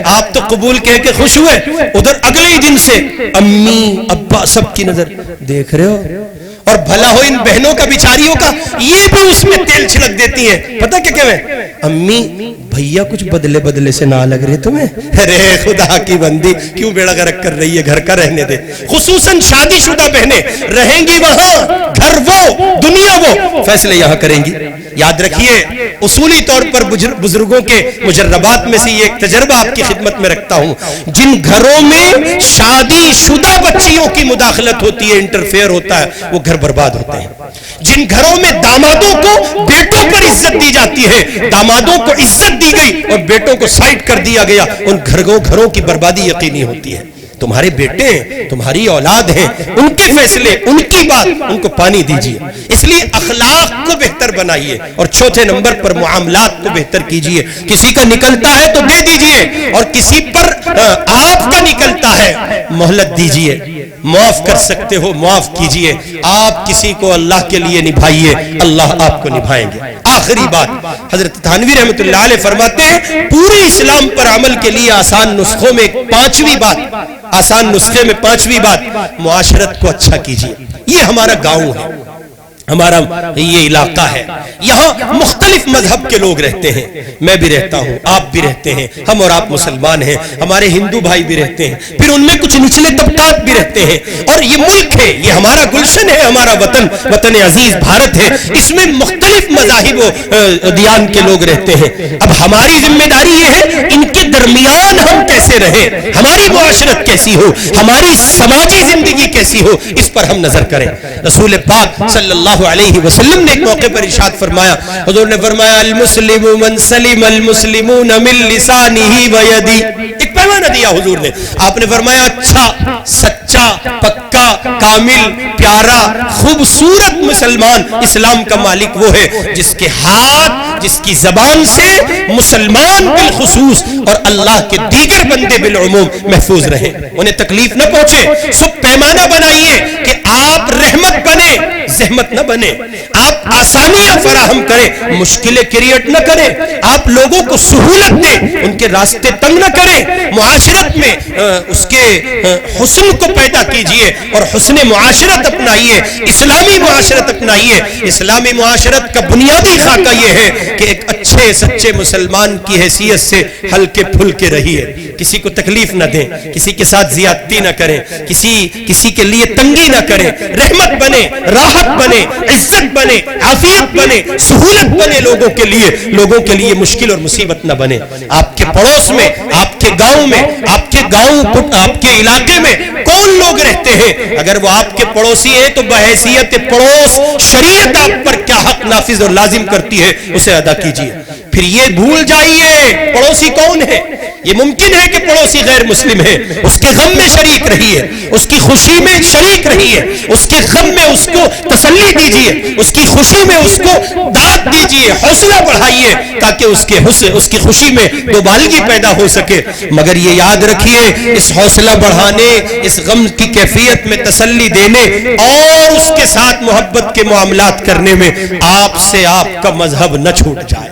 Speaker 3: آپ تو قبول کہہ کے خوش ہوئے, ادھر اگلے ہی دن سے امی ابا سب کی نظر دیکھ رہے ہو. اور بھلا ہو ان بہنوں کا بیچاریوں کا, یہ بھی اس میں تیل چھڑک دیتی ہیں. پتہ کیا کہے؟ امی بھیا کچھ بدلے سے نہ لگ رہے تمہیں. ارے خدا کی بندی کیوں بیڑا غرق کر رہی ہے, گھر کا رہنے دے. خصوصاً شادی شدہ بہنیں رہیں گی وہاں, گھر وہ, دنیا وہ, فیصلے یہاں کریں گی. یاد رکھیے, اصولی طور پر بزرگوں کے مجربات میں سے یہ ایک تجربہ آپ کی خدمت میں رکھتا ہوں. جن گھروں میں شادی شدہ بچیوں کی مداخلت ہوتی ہے, انٹرفیئر ہوتا ہے, وہ گھر برباد ہوتے ہیں. جن گھروں میں دامادوں کو بیٹوں پر عزت دی جاتی ہے, دامادوں کو عزت دی گئی اور بیٹوں کو سائڈ کر دیا گیا, ان گھروں کی بربادی یقینی ہوتی ہے. تمہارے بیٹے ہیں, تمہاری اولاد ہیں, ان کے فیصلے, ان کی بات, ان کو پانی دیجئے. اس لیے اخلاق کو بہتر بنائیے, اور چوتھے نمبر پر معاملات کو بہتر کیجئے. کسی کا نکلتا ہے تو دے دیجئے, اور کسی پر آپ کا نکلتا ہے مہلت دیجئے. معاف کر سکتے ہو معاف کیجئے. آپ کسی کو اللہ کے لیے نبھائیے, اللہ آپ کو نبھائیں گے. آخری بات, حضرت تھانوی رحمۃ اللہ علیہ فرماتے ہیں پورے اسلام پر عمل کے لیے آسان نسخوں میں پانچویں بات, آسان نسخے میں پانچویں بات, معاشرت کو اچھا کیجئے. یہ ہمارا گاؤں ہے, ہمارا یہ علاقہ ہے, یہاں مختلف مذہب کے لوگ رہتے ہیں. میں بھی رہتا ہوں, آپ بھی رہتے ہیں, ہم اور آپ مسلمان ہیں, ہمارے ہندو بھائی بھی رہتے ہیں, پھر ان میں کچھ نچلے طبقات بھی رہتے ہیں. اور یہ ملک ہے, یہ ہمارا گلشن ہے, ہمارا وطن عزیز بھارت ہے, اس میں مختلف مذاہب و دیان کے لوگ رہتے ہیں. اب ہماری ذمہ داری یہ ہے ان کے درمیان ہم کیسے رہیں, ہماری معاشرت کیسی ہو, ہماری سماجی زندگی کیسی ہو, اس پر ہم نظر کریں. رسول پاک صلی اللہ علیہ وسلم نے ایک موقع پر ارشاد فرمایا, حضور نے فرمایا المسلم من سلم المسلمون من لسانہ و یدی. ایک پیمانہ دیا حضور نے, آپ نے فرمایا اچھا, سچا, پکا, کامل, پیارا, خوبصورت مسلمان اسلام کا مالک وہ ہے جس کے ہاتھ, جس کی زبان سے مسلمان بالخصوص اور اللہ کے دیگر بندے بالعموم محفوظ رہیں, انہیں تکلیف نہ پہنچے. سب پیمانہ بنائیے کہ آپ رحمت بنے, زحمت نہ بنے, آپ آسانیاں فراہم کریں, مشکلیں کریٹ نہ کریں, آپ لوگوں کو سہولت دیں, ان کے راستے تنگ نہ کریں. معاشرت میں اس کے حسن کو پیدا کیجئے اور حسن معاشرت اپنائیے, اسلامی معاشرت اپنائیے. اسلامی معاشرت کا بنیادی خاکہ یہ ہے کہ ایک اچھے سچے مسلمان کی حیثیت سے ہلکے پھلکے رہیے, کسی کو تکلیف نہ دیں, کسی کے ساتھ زیادتی نہ کریں, کسی کے لیے تنگی نہ کریں. رحمت بنے, راحت بنے, عزت بنے, عافیت بنے, سہولت بنے لوگوں کے لیے مشکل اور مصیبت نہ بنے. آپ کے پڑوس میں, آپ کے گاؤں میں, آپ کے علاقے میں کون لوگ رہتے ہیں, اگر وہ آپ کے پڑوسی ہیں تو بحیثیت پڑوس شریعت آپ پر کیا حق نافذ اور لازم کرتی ہے اسے ادا کیجیے. پھر یہ بھول جائیے پڑوسی کون ہے. یہ ممکن ہے کہ پڑوسی غیر مسلم ہے, اس کے غم میں شریک رہیے, اس کی خوشی میں شریک رہیے, اس کے غم میں اس کو تسلی دیجیے, اس کی خوشی میں اس کو داد دیجیے, حوصلہ بڑھائیے تاکہ اس کی خوشی میں دوبالگی پیدا ہو سکے. مگر یہ یاد رکھیے, اس حوصلہ بڑھانے, اس غم کی کیفیت میں تسلی دینے اور اس کے ساتھ محبت کے معاملات کرنے میں آپ سے آپ کا مذہب نہ چھوٹ جائے.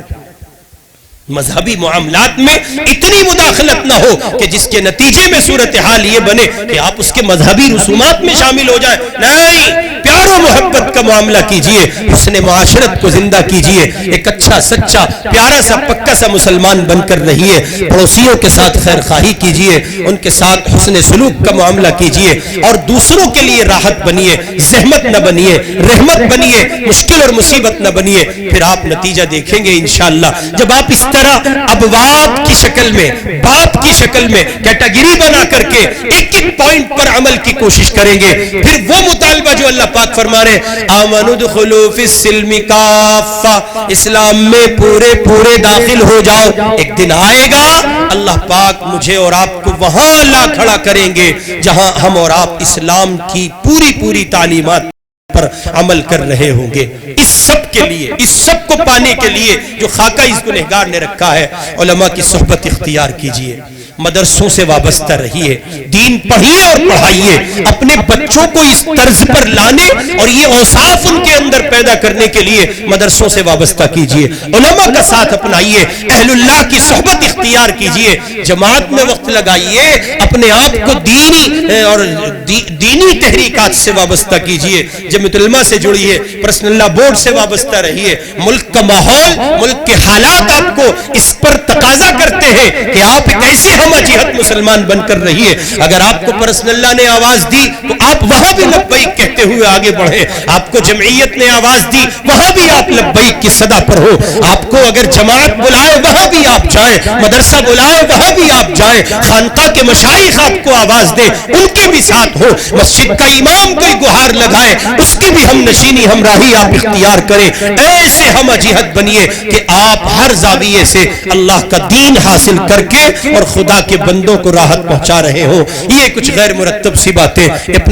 Speaker 3: مذہبی معاملات میں اتنی مداخلت نہ ہو کہ جس کے نتیجے میں صورتحال یہ بنے کہ آپ اس کے مذہبی رسومات میں شامل ہو جائیں. نہیں، پیار و محبت کا معاملہ کیجئے، حسن معاشرت کو زندہ کیجئے، ایک اچھا سچا پیارا سا پکا سا مسلمان بن کر رہیے. پڑوسیوں کے ساتھ خیر خواہی کیجئے، ان کے ساتھ حسن سلوک کا معاملہ کیجئے، اور دوسروں کے لیے راحت بنیے، زحمت نہ بنیے، رحمت بنیے، مشکل اور مصیبت نہ بنیے. پھر آپ نتیجہ دیکھیں گے انشاءاللہ. جب آپ اس طرح ابواب کی شکل میں، باپ کی شکل میں کیٹیگری بنا کر کے ایک ایک پوائنٹ پر عمل کی کوشش کریں گے، پھر وہ مطالبہ جو اللہ پاک فرما رہے آمنوا ادخلوا فی السلم کافہ، اسلام میں پورے پورے داخل ہو جاؤ. ایک دن آئے گا اللہ پاک مجھے اور آپ کو وہاں لا کھڑا کریں گے جہاں ہم اور آپ اسلام کی پوری پوری تعلیمات پر عمل کر رہے ہوں گے. اس سب کے لیے، اس سب کو پانے کے لیے جو خاکہ اس گنہگار نے رکھا ہے، علماء کی صحبت اختیار کیجئے، مدرسوں سے وابستہ رہیے، دین پڑھیے اور پڑھائیے. اپنے بچوں کو اس طرز پر لانے اور یہ اوصاف ان کے اندر پیدا کرنے کے لیے مدرسوں سے وابستہ کیجئے، علماء کا ساتھ اپنائیے، اہل اللہ کی صحبت اختیار کیجئے، جماعت میں وقت لگائیے، اپنے آپ کو دینی اور دینی تحریکات سے وابستہ کیجئے، جمعیت علماء سے جڑیے، پرسنل لا بورڈ سے وابستہ رہیے. ملک کا ماحول، ملک کے حالات آپ کو اس پر تقاضا کرتے ہیں کہ آپ ایک ایسے ہم جہت مسلمان بن کر رہیے. اگر آپ کو پرسنل اللہ نے آواز دی تو آپ وہاں بھی لبیک کہتے ہوئے آگے بڑھیں. آپ کو جمعیت نے آواز دی وہاں بھی آپ لبیک کی صدا پر ہو. آپ کو اگر جماعت بلائے وہاں بھی آپ جائیں، مدرسہ بلائے وہاں بھی آپ جائیں، خانقاہ کے مشائخ آپ کو آواز دے ان کے بھی ساتھ ہو، مسجد کا امام کوئی گہار لگائے اس کی بھی ہم نشینی ہمراہی آپ اختیار کریں. ایسے ہم جہت بنیے کہ آپ ہر زاویے سے اللہ کا دین حاصل کر کے اور خدا کے بندوں کو راحت پہنچا رہے ہوں. یہ کچھ غیر مرتب سی باتیں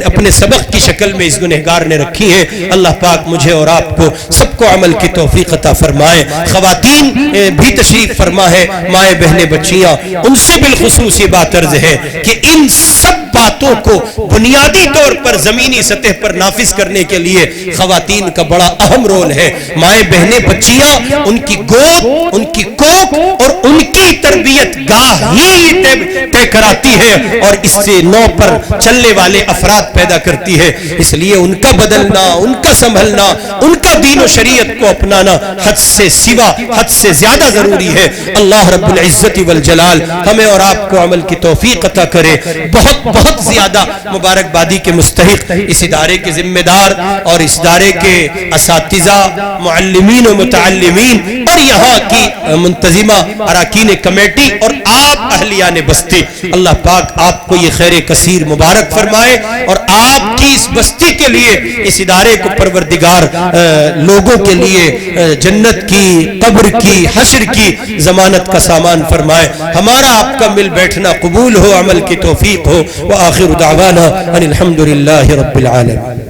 Speaker 3: اپنے سبق کی شکل میں اس گنہگار نے رکھی ہیں. اللہ پاک مجھے اور آپ کو سب کو عمل کی توفیق عطا فرمائے. خواتین بھی تشریف فرما ہے، مائیں بہنیں بچیاں، ان سے بالخصوص یہ بات عرض ہے کہ ان سب باتوں کو بنیادی طور پر زمینی سطح پر نافذ کرنے کے لیے خواتین کا بڑا اہم رول ہے. مائیں بہنیں بچیاں، ان کی گود، ان کی کوک اور ان کی تربیت گاہ ہی طے کراتی ہے اور اس سے نو پر چلنے والے افراد پیدا کرتی ہے. اس لیے ان کا بدلنا، ان کا سنبھلنا، ان کا دین و شریعت کو اپنانا حد سے سوا، حد سے زیادہ ضروری ہے. اللہ رب العزت والجلال ہمیں اور آپ کو عمل کی توفیق عطا کرے. بہت بہت زیادہ مبارکبادی کے مستحق اس ادارے کے ذمہ دار اور اس ادارے کے اساتذہ، معلمین و متعلمین اور یہاں کی منتظمہ اراکین کمیٹی اور آپ اہلیان بستی، اللہ پاک آپ کو یہ خیر کثیر مبارک فرمائے اور آپ کی اس بستی کے لیے، اس ادارے کو پروردگار لوگوں کے لیے جنت کی، قبر کی، حشر کی ضمانت کا سامان فرمائے. ہمارا آپ کا مل بیٹھنا قبول ہو، عمل کی توفیق ہو. وآخر دعوانا ان الحمدللہ رب العالمین.